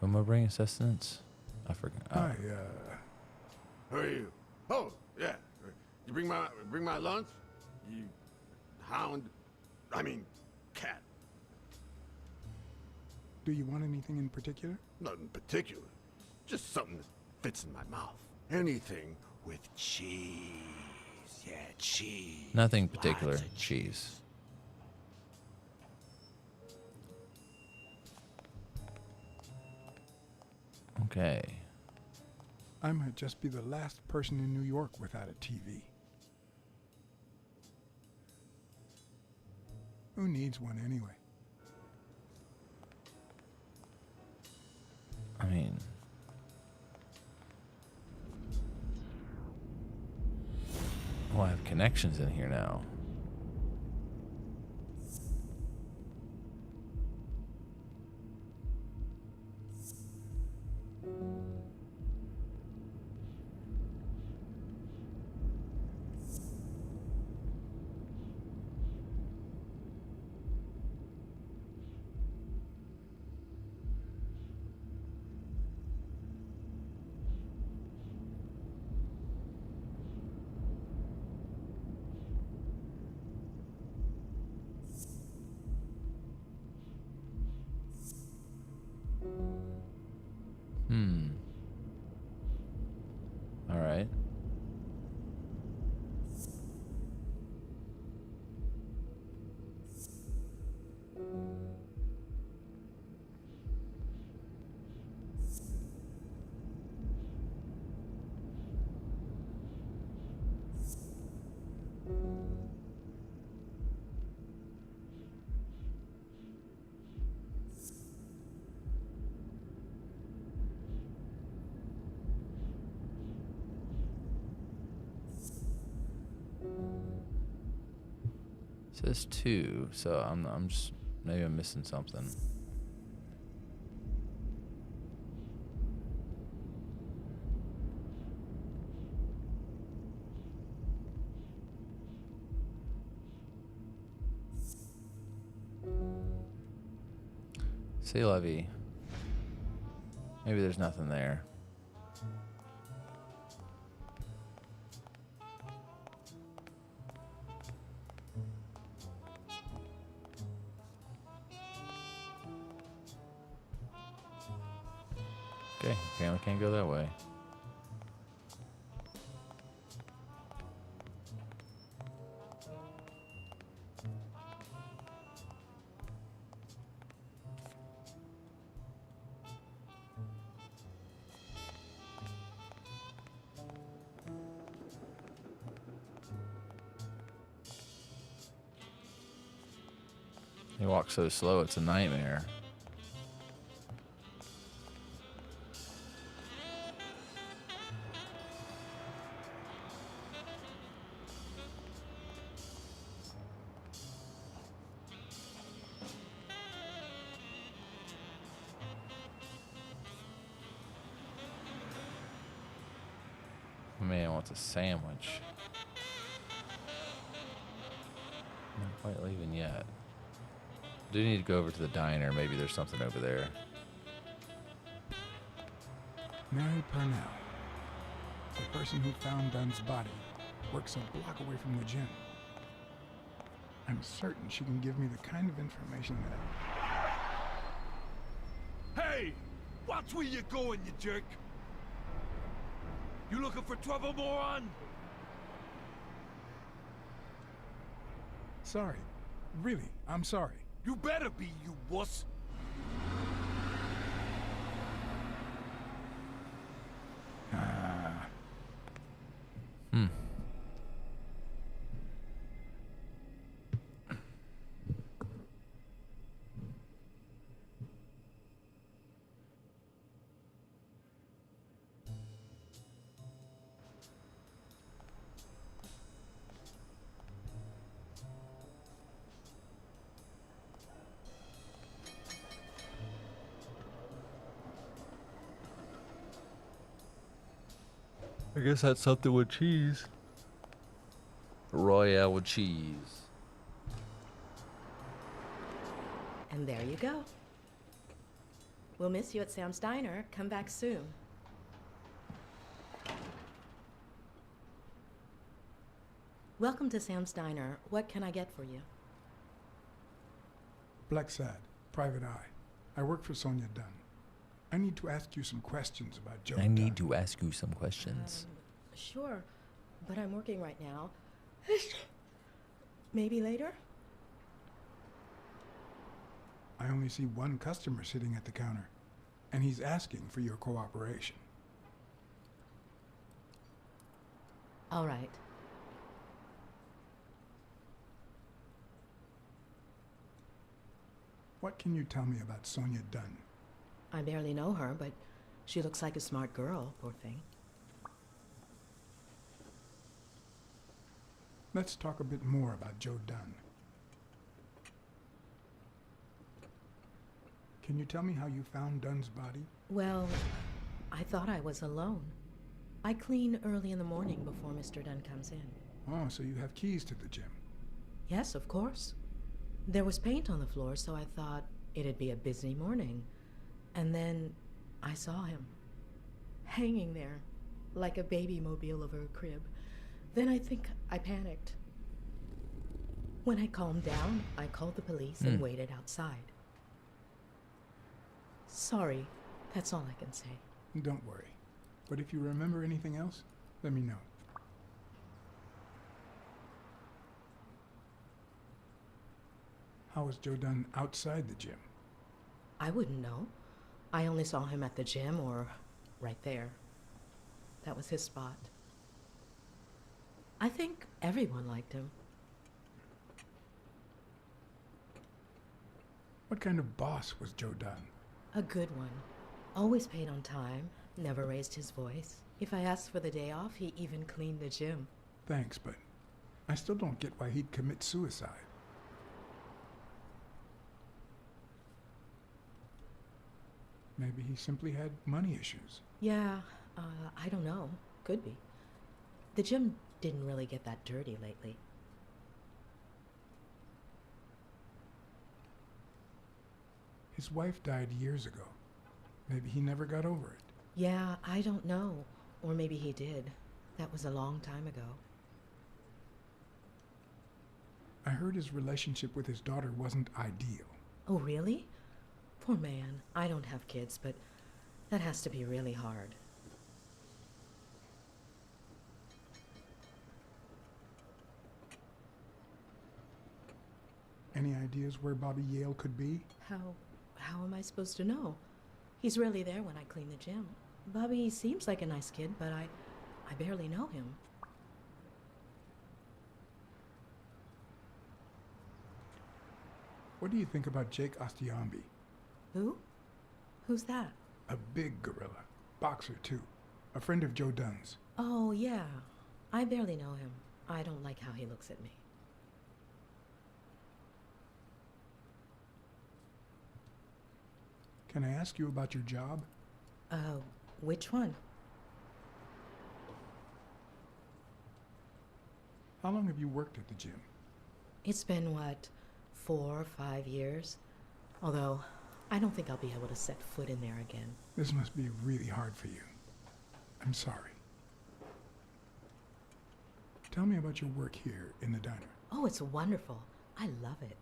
Who am I bringing sustenance? I forgot. Oh. Who are you? Oh, yeah. You bring my lunch? You hound. I mean, cat. Do you want anything in particular? Nothing particular. Just something that fits in my mouth. Anything with cheese. Yeah, cheese. Nothing particular. Lots of Cheese. Okay. I might just be the last person in New York without a TV. Who needs one anyway? I mean, I have connections in here now. says 2, so I'm just, maybe I'm missing something. C'est la vie. Maybe there's nothing there. Okay, apparently can't go that way. He walks so slow, it's a nightmare. Man wants a sandwich. Not quite leaving yet. Do need to go over to the diner. Maybe there's something over there. Mary Purnell, the person who found Dunn's body, works a block away from the gym. I'm certain she can give me the kind of information that... Hey! Watch where you're going, you jerk! You looking for trouble, moron? Sorry. Really, I'm sorry. You better be, you wuss! I guess that's something with cheese. Royale with cheese. And there you go. We'll miss you at Sam's Diner. Come back soon. Welcome to Sam's Diner. What can I get for you? Blacksad, Private Eye. I work for Sonia Dunn. I need to ask you some questions about Joe I Dunn. need to ask you some questions. Sure, but I'm working right now. Maybe later? I only see one customer sitting at the counter, and he's asking for your cooperation. All right. What can you tell me about Sonia Dunn? I barely know her, but she looks like a smart girl, poor thing. Let's talk a bit more about Joe Dunn. Can you tell me how you found Dunn's body? Well, I thought I was alone. I clean early in the morning before Mr. Dunn comes in. Oh, so you have keys to the gym. Yes, of course. There was paint on the floor, so I thought it'd be a busy morning. And then I saw him, hanging there, like a baby mobile over a crib. Then I think I panicked. When I calmed down, I called the police and waited outside. Sorry, that's all I can say. Don't worry. But if you remember anything else, let me know. How was Joe Dunn outside the gym? I wouldn't know. I only saw him at the gym or right there. That was his spot. I think everyone liked him. What kind of boss was Joe Dunn? A good one. Always paid on time, never raised his voice. If I asked for the day off, he even cleaned the gym. Thanks, but I still don't get why he'd commit suicide. Maybe he simply had money issues. Yeah, I don't know. Could be. The gym didn't really get that dirty lately. His wife died years ago. Maybe he never got over it. Yeah, I don't know. Or maybe he did. That was a long time ago. I heard his relationship with his daughter wasn't ideal. Oh, really? Poor man. I don't have kids, but that has to be really hard. Any ideas where Bobby Yale could be? How am I supposed to know? He's rarely there when I clean the gym. Bobby seems like a nice kid, but I barely know him. What do you think about Jake Ostiambi? Who? Who's that? A big gorilla. Boxer, too. A friend of Joe Dunn's. Oh, yeah. I barely know him. I don't like how he looks at me. Can I ask you about your job? Which one? How long have you worked at the gym? It's been, what, 4 or 5 years? Although, I don't think I'll be able to set foot in there again. This must be really hard for you. I'm sorry. Tell me about your work here in the diner. Oh, it's wonderful. I love it.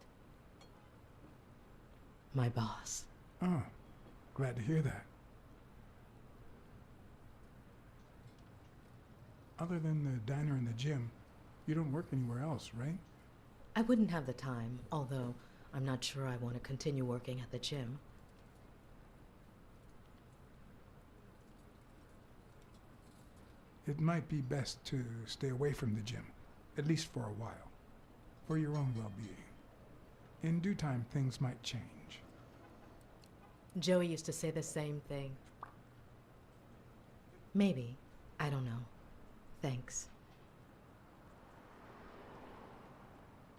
My boss. Oh, glad to hear that. Other than the diner and the gym, you don't work anywhere else, right? I wouldn't have the time, although I'm not sure I want to continue working at the gym. It might be best to stay away from the gym, at least for a while, for your own well-being. In due time, things might change. Joey used to say the same thing. Maybe. I don't know. Thanks.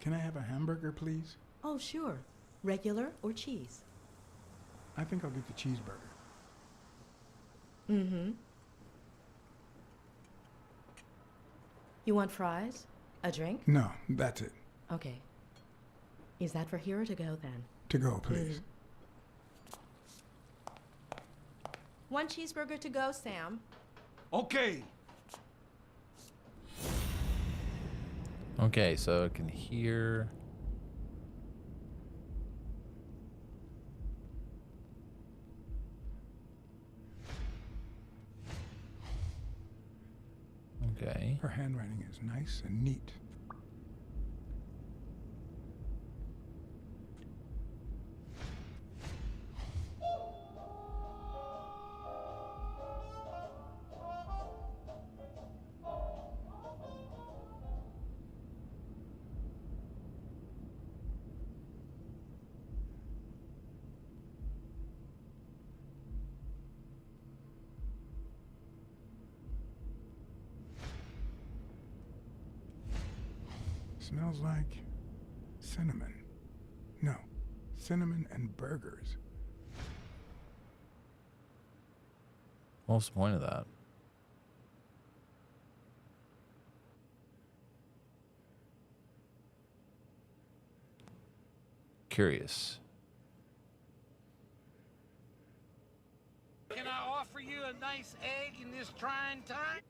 Can I have a hamburger, please? Oh, sure. Regular or cheese? I think I'll get the cheeseburger. Mm-hmm. You want fries? A drink? No, that's it. Okay. Is that for here or to go then? To go, please. One cheeseburger to go, Sam. Okay. Okay, so I can hear. Okay. Her handwriting is nice and neat. Smells like cinnamon. No, cinnamon and burgers. What's the point of that? Curious. Can I offer you a nice egg in this trying time?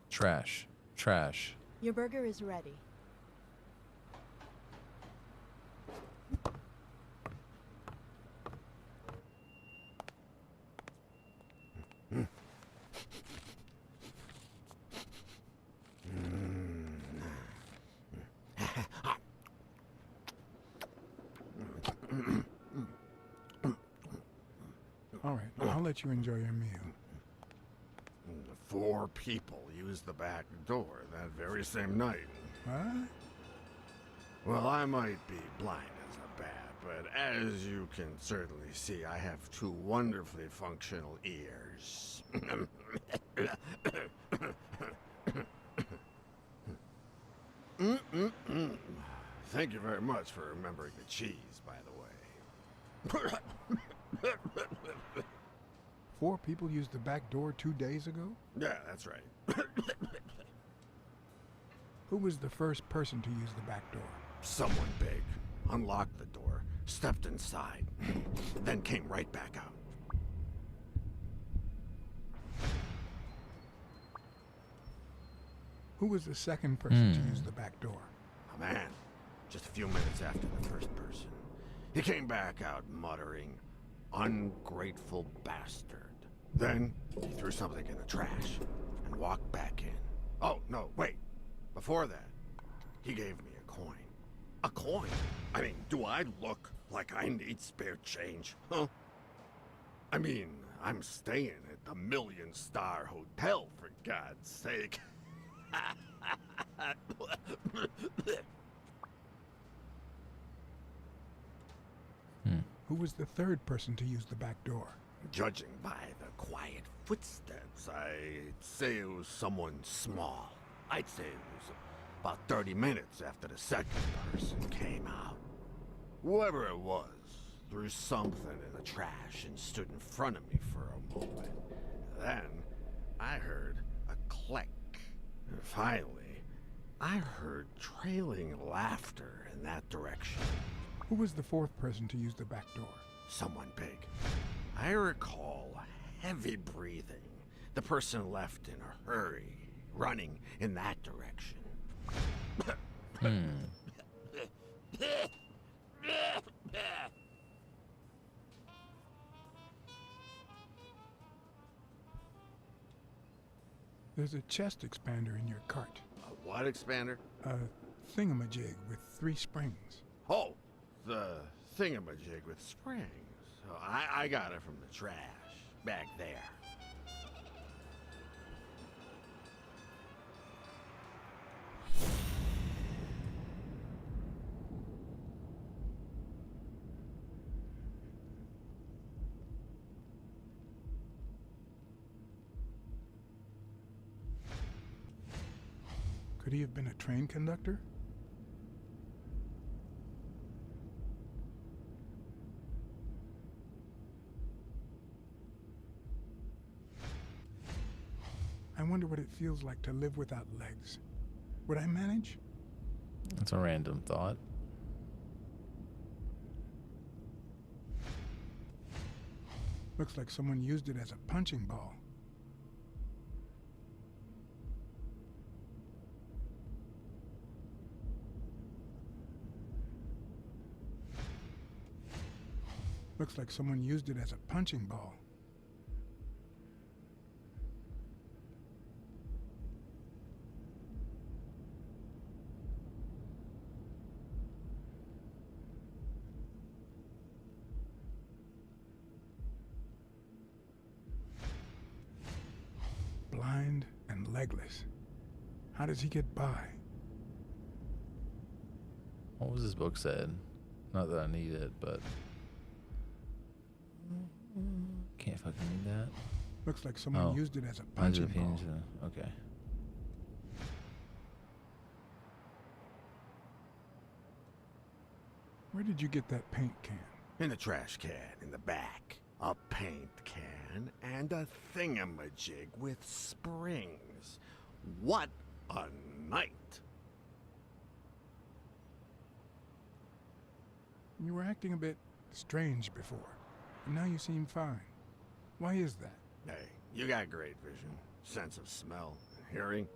Trash. Trash. Your burger is ready. All right, I'll let you enjoy your meal. 4 people used the back door that very same night. What? Well, I might be blind as a bat, but as you can certainly see, I have 2 wonderfully functional ears. Thank you very much for remembering the cheese, by the way. 4 people used the back door 2 days ago? Yeah, that's right. Who was the first person to use the back door? Someone big. Unlocked the door, stepped inside, then came right back out. Who was the second person to use the back door? A man. Just a few minutes after the first person. He came back out muttering, "Ungrateful bastard." Then he threw something in the trash and walked back in. Oh, no, wait. Before that, he gave me a coin. A coin? I mean, do I look like I need spare change, huh? I mean, I'm staying at the million-star hotel, for God's sake. Who was the third person to use the back door? Judging by the quiet footsteps, I'd say it was someone small. I'd say it was about 30 minutes after the second person came out. Whoever it was threw something in the trash and stood in front of me for a moment. Then I heard a click. And finally, I heard trailing laughter in that direction. Who was the fourth person to use the back door? Someone big. I recall heavy breathing. The person left in a hurry, running in that direction. There's a chest expander in your cart. A what expander? A thingamajig with 3 springs. Oh, the thingamajig with springs. Oh, I got it from the trash, back there. Could he have been a train conductor? I wonder what it feels like to live without legs. Would I manage? That's a random thought. Looks like someone used it as a punching ball. Looks like someone used it as a punching ball. Blind and legless. How does he get by? What was this book said? Not that I need it, but can't fucking read that. Looks like someone used it as a punching ball. Okay. Where did you get that paint can? In a trash can in the back. A paint can and a thingamajig with springs. What a night! You were acting a bit strange before, and now you seem fine. Why is that? Hey, you got great vision, sense of smell, and hearing.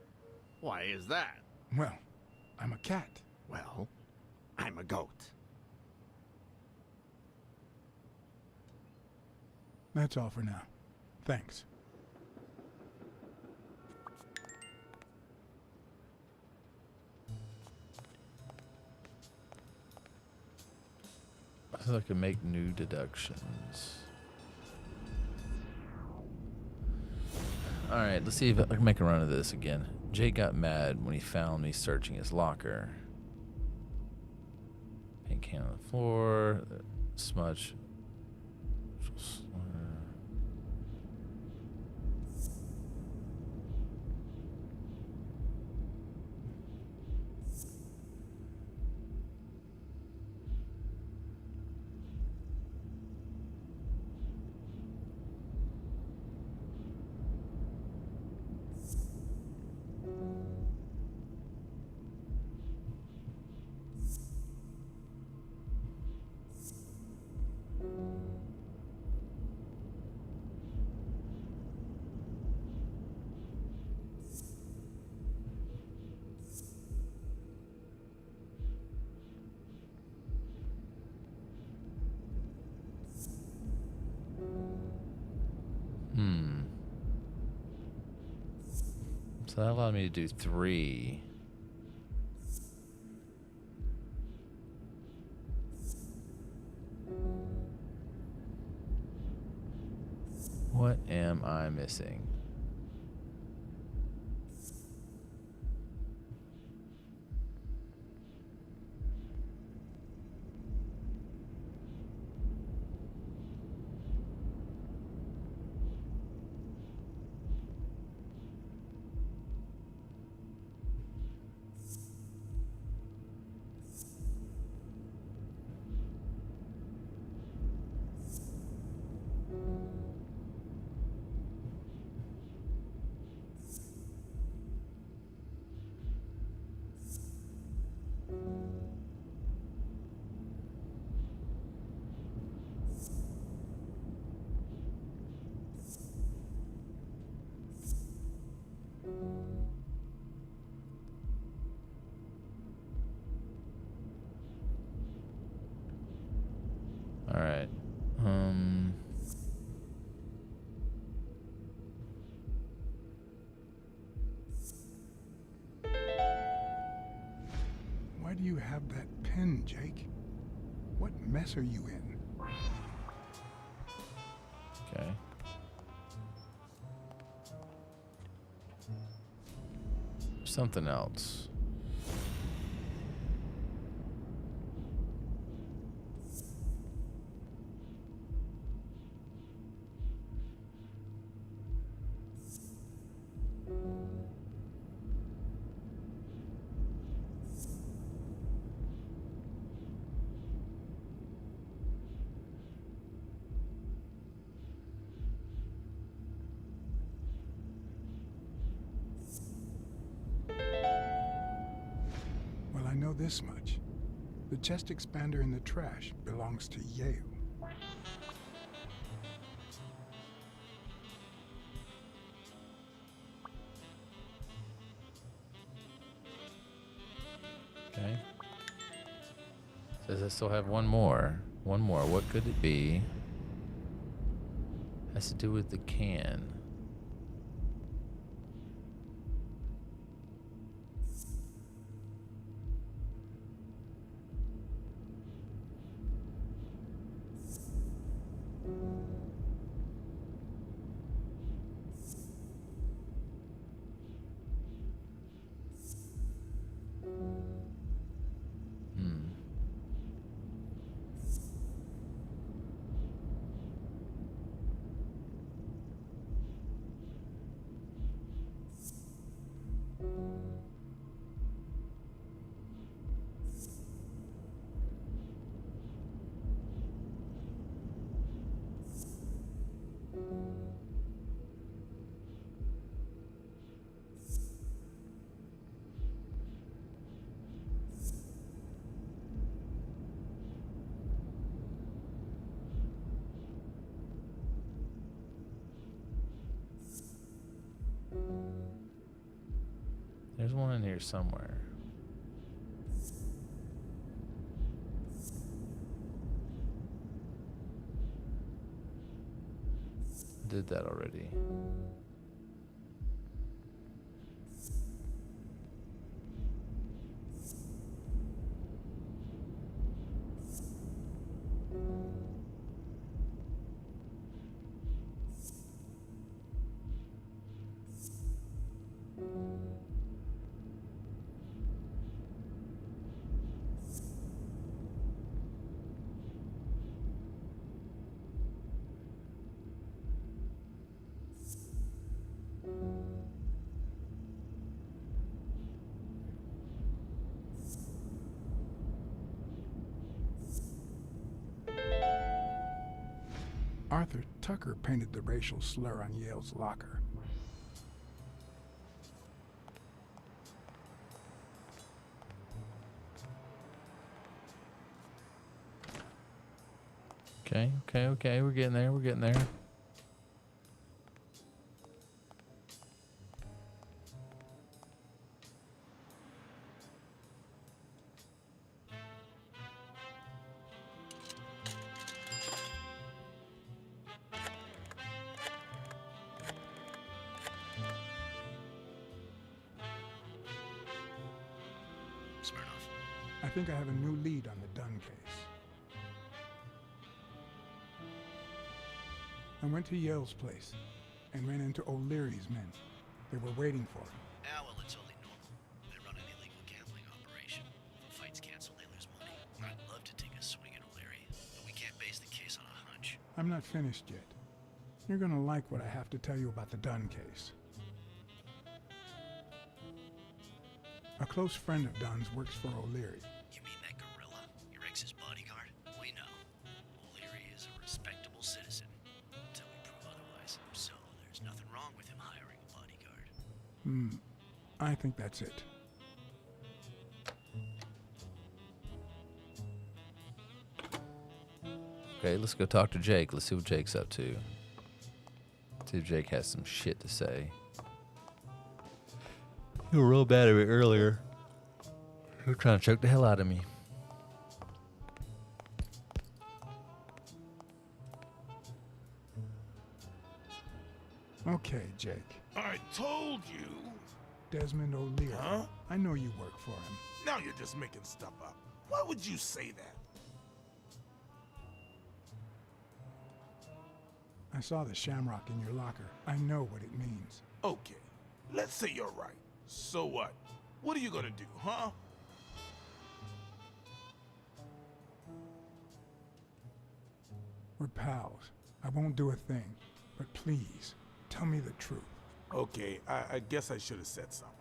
Why is that? Well, I'm a cat. Well, I'm a goat. That's all for now. Thanks. So I can make new deductions. Alright, let's see if I can make a run of this again. Jake got mad when he found me searching his locker. Paint can on the floor. Smudge. So that allowed me to do 3. What am I missing? All right. Why do you have that pen, Jake? What mess are you in? Okay. Something else. Well, I know this much. The chest expander in the trash belongs to Yale. Okay. Says I still have one more. One more. What could it be? Has to do with the can. There's one in here somewhere. Did that already. Arthur Tucker painted the racial slur on Yale's locker. Okay. We're getting there. I think I have a new lead on the Dunn case. I went to Yale's place and ran into O'Leary's men. They were waiting for him. Ah, well, it's only normal. They run an illegal gambling operation. If a fight's canceled, they lose money. I'd love to take a swing at O'Leary, but we can't base the case on a hunch. I'm not finished yet. You're gonna like what I have to tell you about the Dunn case. A close friend of Dunn's works for O'Leary. You mean that gorilla? Your ex's bodyguard? We know. O'Leary is a respectable citizen. Until we prove otherwise. So there's nothing wrong with him hiring a bodyguard. I think that's it. Okay, let's go talk to Jake. Let's see what Jake's up to. See if Jake has some shit to say. You were real bad at it earlier. You were trying to choke the hell out of me. Okay, Jake. I told you. Desmond O'Leary. Huh? I know you work for him. Now you're just making stuff up. Why would you say that? I saw the shamrock in your locker. I know what it means. Okay, let's say you're right. So what? What are you gonna do, huh? We're pals. I won't do a thing. But please, tell me the truth. Okay, I guess I should have said something.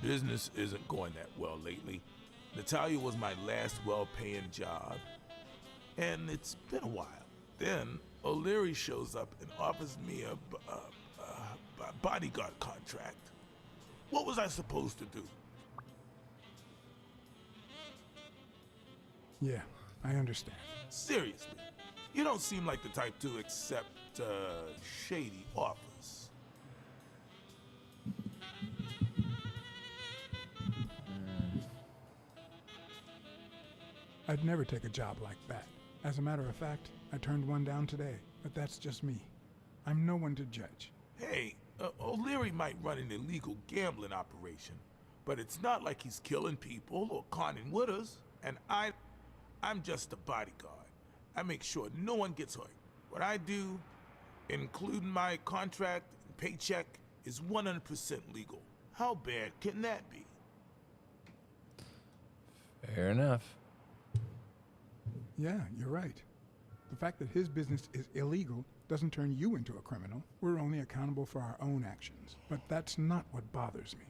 Business isn't going that well lately. Natalia was my last well-paying job, and it's been a while. Then O'Leary shows up and offers me a bodyguard contract. What was I supposed to do? Yeah, I understand. Seriously, you don't seem like the type to accept shady offers. I'd never take a job like that. As a matter of fact, I turned one down today, but that's just me. I'm no one to judge. Hey, O'Leary might run an illegal gambling operation, but it's not like he's killing people or conning widows. And I'm just a bodyguard. I make sure no one gets hurt. What I do, including my contract and paycheck, is 100% legal. How bad can that be? Fair enough. Yeah, you're right. The fact that his business is illegal doesn't turn you into a criminal. We're only accountable for our own actions. But that's not what bothers me.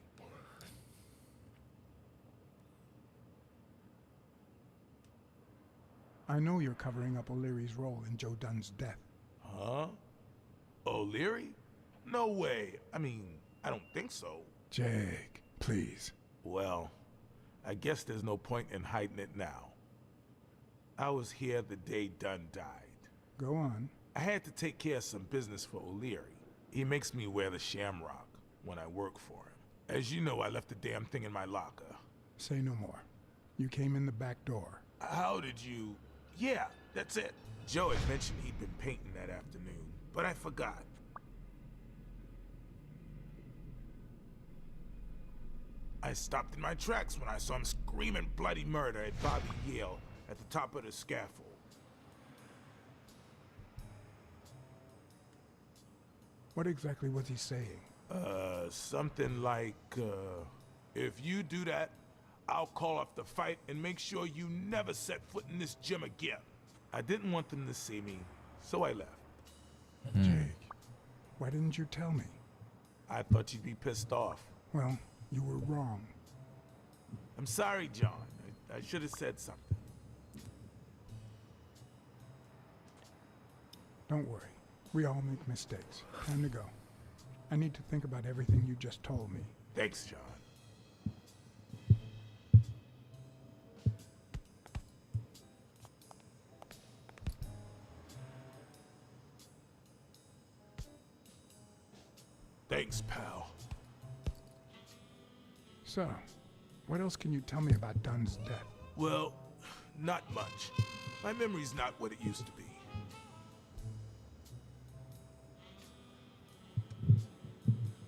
I know you're covering up O'Leary's role in Joe Dunn's death. Huh? O'Leary? No way. I mean, I don't think so. Jake, please. Well, I guess there's no point in hiding it now. I was here the day Dunn died. Go on. I had to take care of some business for O'Leary. He makes me wear the shamrock when I work for him. As you know, I left the damn thing in my locker. Say no more. You came in the back door. How did you... Yeah, that's it. Joe had mentioned he'd been painting that afternoon, but I forgot. I stopped in my tracks when I saw him screaming bloody murder at Bobby Yale at the top of the scaffold. What exactly was he saying? Something like, if you do that, I'll call off the fight and make sure you never set foot in this gym again. I didn't want them to see me, so I left. Jake, why didn't you tell me? I thought you'd be pissed off. Well, you were wrong. I'm sorry, John. I should have said something. Don't worry. We all make mistakes. Time to go. I need to think about everything you just told me. Thanks, John. Thanks, pal. So, what else can you tell me about Dunn's death? Well, not much. My memory's not what it used to be.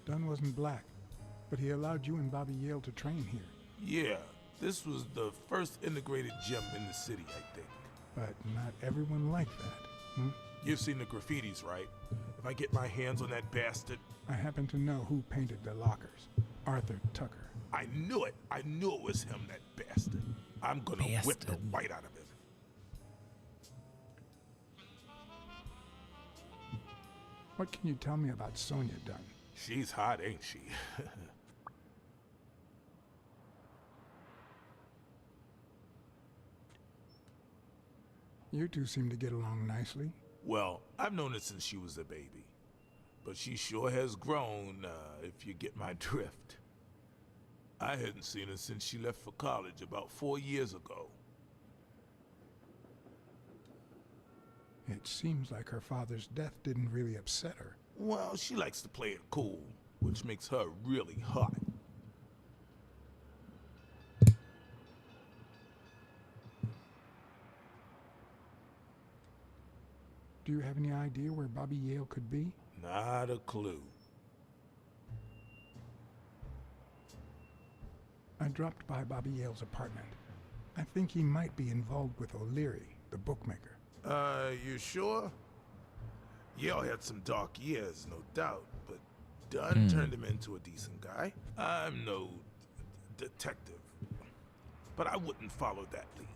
Dunn wasn't black, but he allowed you and Bobby Yale to train here. Yeah, This was the first integrated gym in the city, I think. But not everyone liked that. Hmm? You've seen the graffitis, right? If I get my hands on that bastard... I happen to know who painted the lockers. Arthur Tucker. I knew it. I knew it was him, that bastard. I'm gonna whip the white out of him. What can you tell me about Sonia Dunn? She's hot, ain't she? You two seem to get along nicely. Well, I've known her since she was a baby. But she sure has grown, if you get my drift. I hadn't seen her since she left for college about 4 years ago. It seems like her father's death didn't really upset her. Well, she likes to play it cool, which makes her really hot. Do you have any idea where Bobby Yale could be? Not a clue. I dropped by Bobby Yale's apartment. I think he might be involved with O'Leary, the bookmaker. You sure? Yale had some dark years, no doubt, but Dunn turned him into a decent guy. I'm no detective, but I wouldn't follow that lead.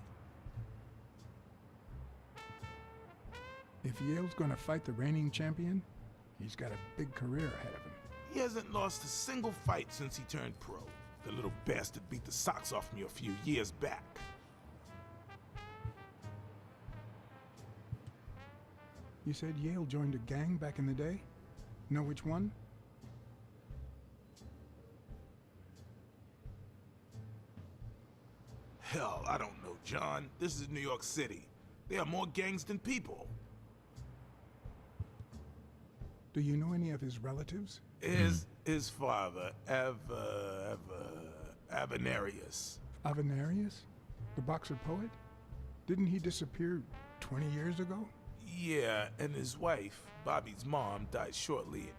If Yale's gonna fight the reigning champion, he's got a big career ahead of him. He hasn't lost a single fight since he turned pro. The little bastard beat the socks off me a few years back. You said Yale joined a gang back in the day? Know which one? Hell, I don't know, John. This is New York City. There are more gangs than people. Do you know any of his relatives? His father, Avenarius. Avenarius? The boxer poet? Didn't he disappear 20 years ago? Yeah, and his wife, Bobby's mom, died shortly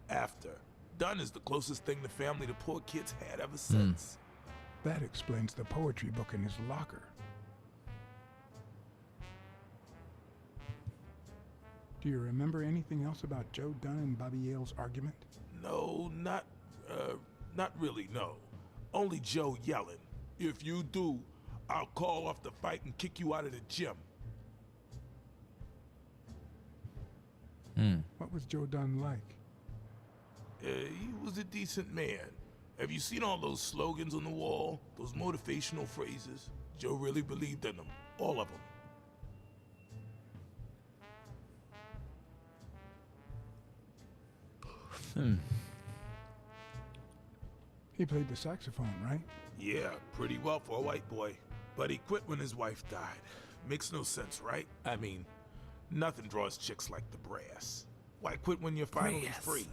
after. Dunn is the closest thing the family the poor kids had ever since. That explains the poetry book in his locker. Do you remember anything else about Joe Dunn and Bobby Yale's argument? No, not really, no. Only Joe yelling. If you do, I'll call off the fight and kick you out of the gym. What was Joe Dunn like? He was a decent man. Have you seen all those slogans on the wall? Those motivational phrases? Joe really believed in them. All of them. He played the saxophone, right? Yeah, pretty well for a white boy. But he quit when his wife died. Makes no sense, right? I mean, nothing draws chicks like the brass. Why quit when you're finally free?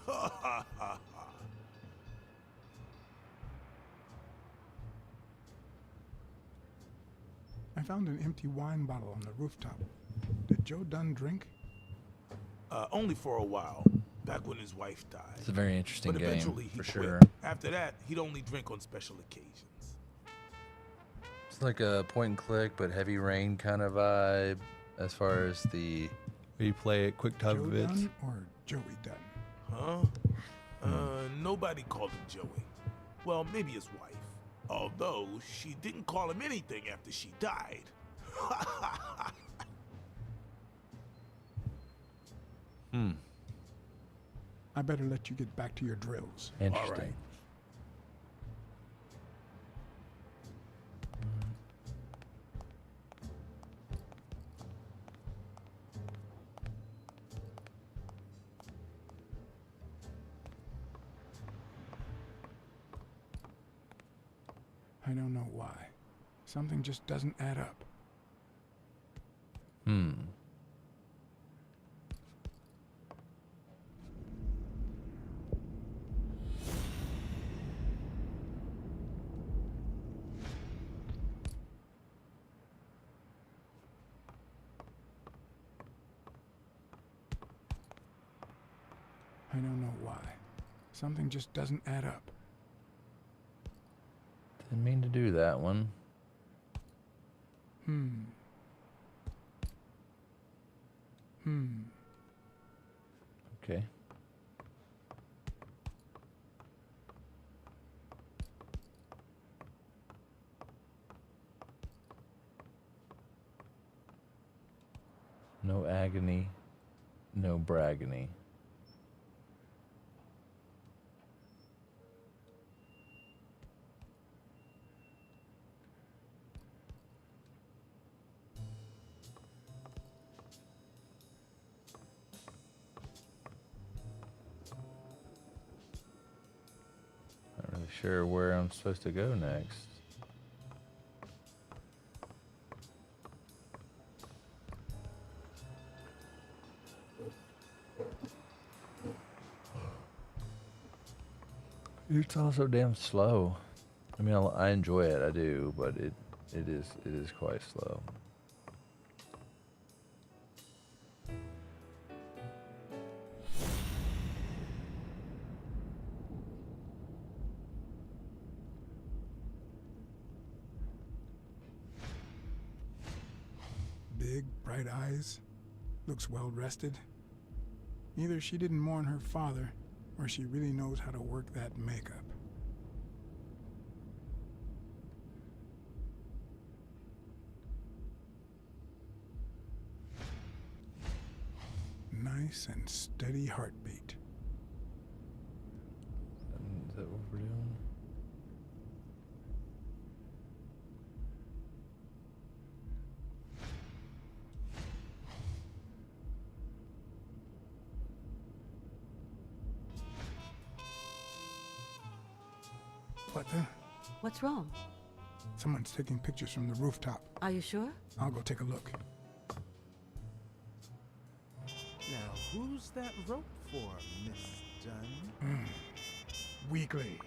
Ha ha ha ha. I found an empty wine bottle on the rooftop. Did Joe Dunn drink? Only for a while, back when his wife died. It's a very interesting but eventually game, he for quit. sure. After that, he'd only drink on special occasions. It's like a point and click, but heavy rain kind of vibe as far as the where you play it, quick time Joe events. Dunn or Joey Dunn? Huh? Nobody called him Joey. Well, maybe his wife. Although, she didn't call him anything after she died. I better let you get back to your drills. Interesting. All right. I don't know why. Something just doesn't add up. I don't know why. Something just doesn't add up. Didn't mean to do that one. Okay. No agony, no braggony. Not really sure where I'm supposed to go next. It's also damn slow. I mean, I enjoy it, I do, but it is quite slow. Big, bright eyes. Looks well rested. Either she didn't mourn her father, or she really knows how to work that makeup. Nice and steady heartbeat. Is that what we're doing? What the? What's wrong? Someone's taking pictures from the rooftop. Are you sure? I'll go take a look. Now, who's that rope for, Miss Dunn? Weekly.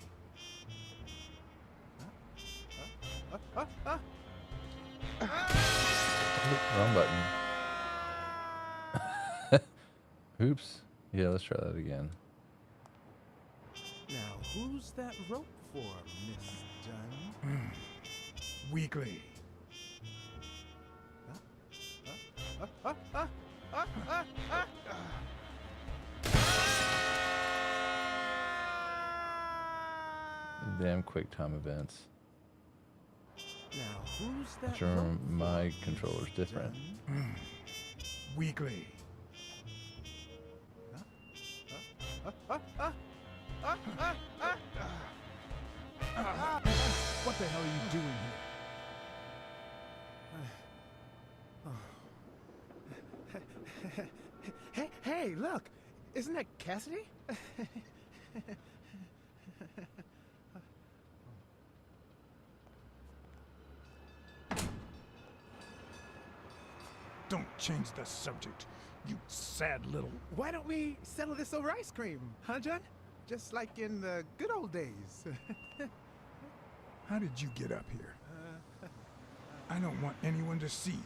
Wrong button. Oops. Yeah, let's try that again. Now, who's that rope for, Miss Dunn? Weekly. Damn quick time events. Now, who's that Let's remember rope my for, controller's Miss different. Dunn? Weekly. What the hell are you doing here? Hey, look! Isn't that Cassidy? Don't change the subject, you sad little... Why don't we settle this over ice cream, huh, John? Just like in the good old days. How did you get up here? I don't want anyone to see you.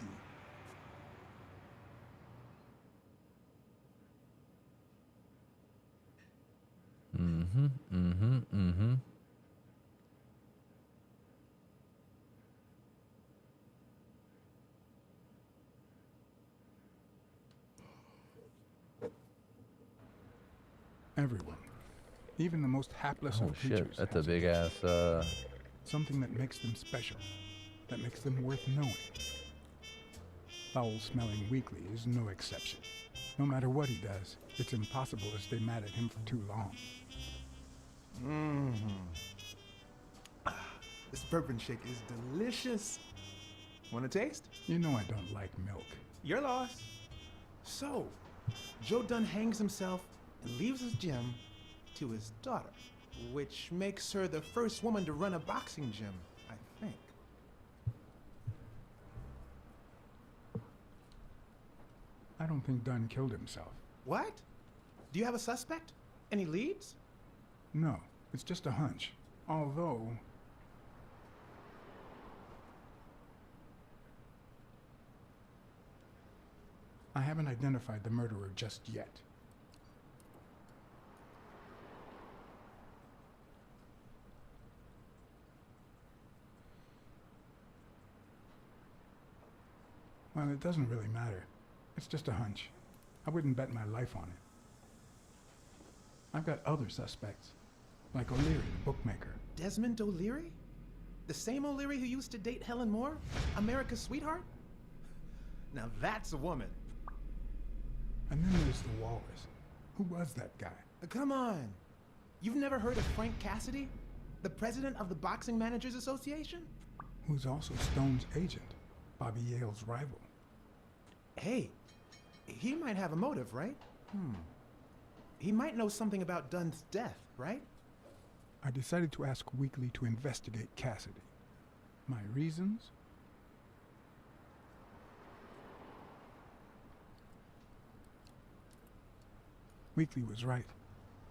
Everyone, even the most hapless Oh of shit, creatures, that's a has big ass something that makes them special, that makes them worth knowing. Foul-smelling Weekly is no exception. No matter what he does, it's impossible to stay mad at him for too long. This bourbon shake is delicious. Want a taste? You know I don't like milk. Your loss. So, Joe Dunn hangs himself and leaves his gym to his daughter, which makes her the first woman to run a boxing gym, I think. I don't think Dunn killed himself. What? Do you have a suspect? Any leads? No, it's just a hunch. Although... I haven't identified the murderer just yet. Well, it doesn't really matter. It's just a hunch. I wouldn't bet my life on it. I've got other suspects, like O'Leary, the bookmaker. Desmond O'Leary? The same O'Leary who used to date Helen Moore? America's sweetheart? Now that's a woman. And then there's the Walrus. Who was that guy? Come on. You've never heard of Frank Cassidy? The president of the Boxing Managers Association? Who's also Stone's agent, Bobby Yale's rival. Hey, he might have a motive, right? He might know something about Dunn's death, right? I decided to ask Weekly to investigate Cassidy. My reasons? Weekly was right.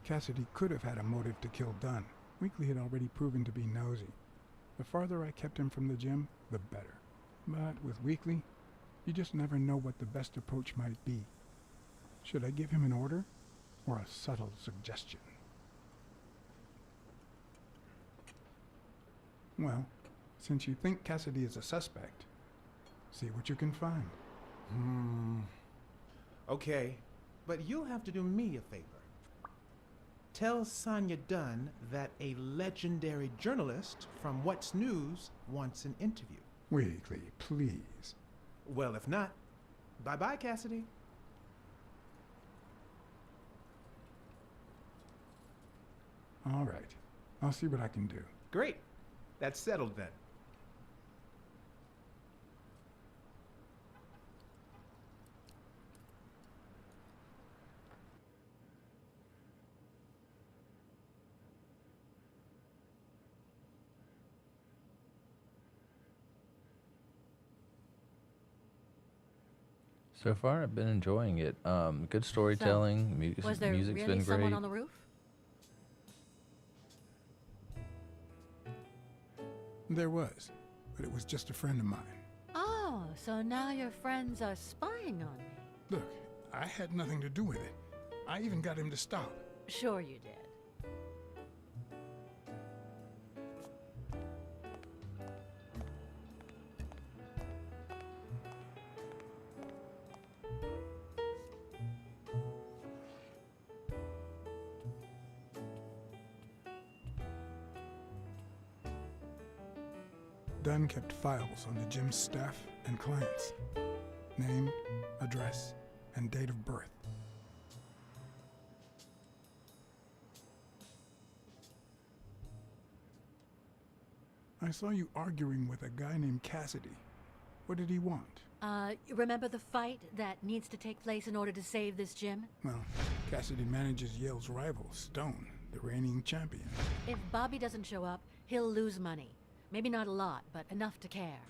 Cassidy could have had a motive to kill Dunn. Weekly had already proven to be nosy. The farther I kept him from the gym, the better. But with Weekly, you just never know what the best approach might be. Should I give him an order or a subtle suggestion? Well, since you think Cassidy is a suspect, see what you can find. Okay, but you'll have to do me a favor. Tell Sonia Dunn that a legendary journalist from What's News wants an interview. Weekly, please. Well, if not, bye-bye, Cassidy. All right. I'll see what I can do. Great. That's settled then. So far, I've been enjoying it. Good storytelling. Was there music's really been great. someone on the roof? There was, but it was just a friend of mine. Oh, so now your friends are spying on me. Look, I had nothing to do with it. I even got him to stop. Sure you did. Dunn kept files on the gym's staff and clients. Name, address, and date of birth. I saw you arguing with a guy named Cassidy. What did he want? Remember the fight that needs to take place in order to save this gym? Well, Cassidy manages Yale's rival, Stone, the reigning champion. If Bobby doesn't show up, he'll lose money. Maybe not a lot, but enough to care.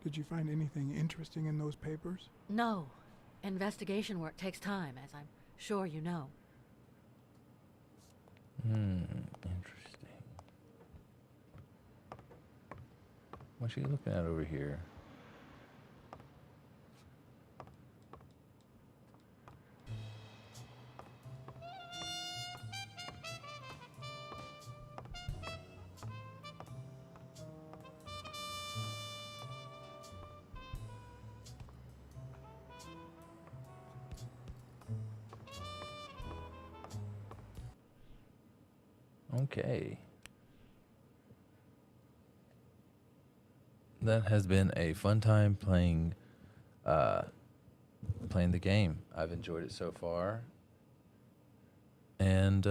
Did you find anything interesting in those papers? No. Investigation work takes time, as I'm sure you know. Interesting. What's she looking at over here? Okay. That has been a fun time playing the game. I've enjoyed it so far. And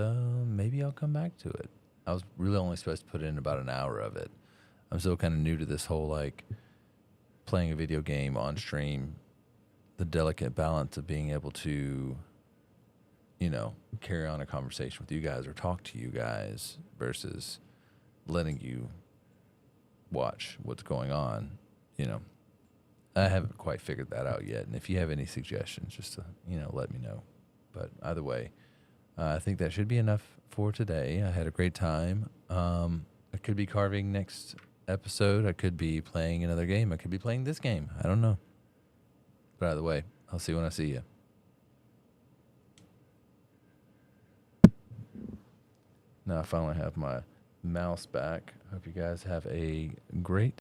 maybe I'll come back to it. I was really only supposed to put in about an hour of it. I'm still kind of new to this whole, like, playing a video game on stream. The delicate balance of being able to, you know, carry on a conversation with you guys or talk to you guys versus letting you watch what's going on, you know. I haven't quite figured that out yet. And if you have any suggestions, just to, you know, let me know. But either way, I think that should be enough for today. I had a great time. I could be carving next episode. I could be playing another game. I could be playing this game. I don't know. But either way, I'll see you when I see you. Now I finally have my mouse back. Hope you guys have a great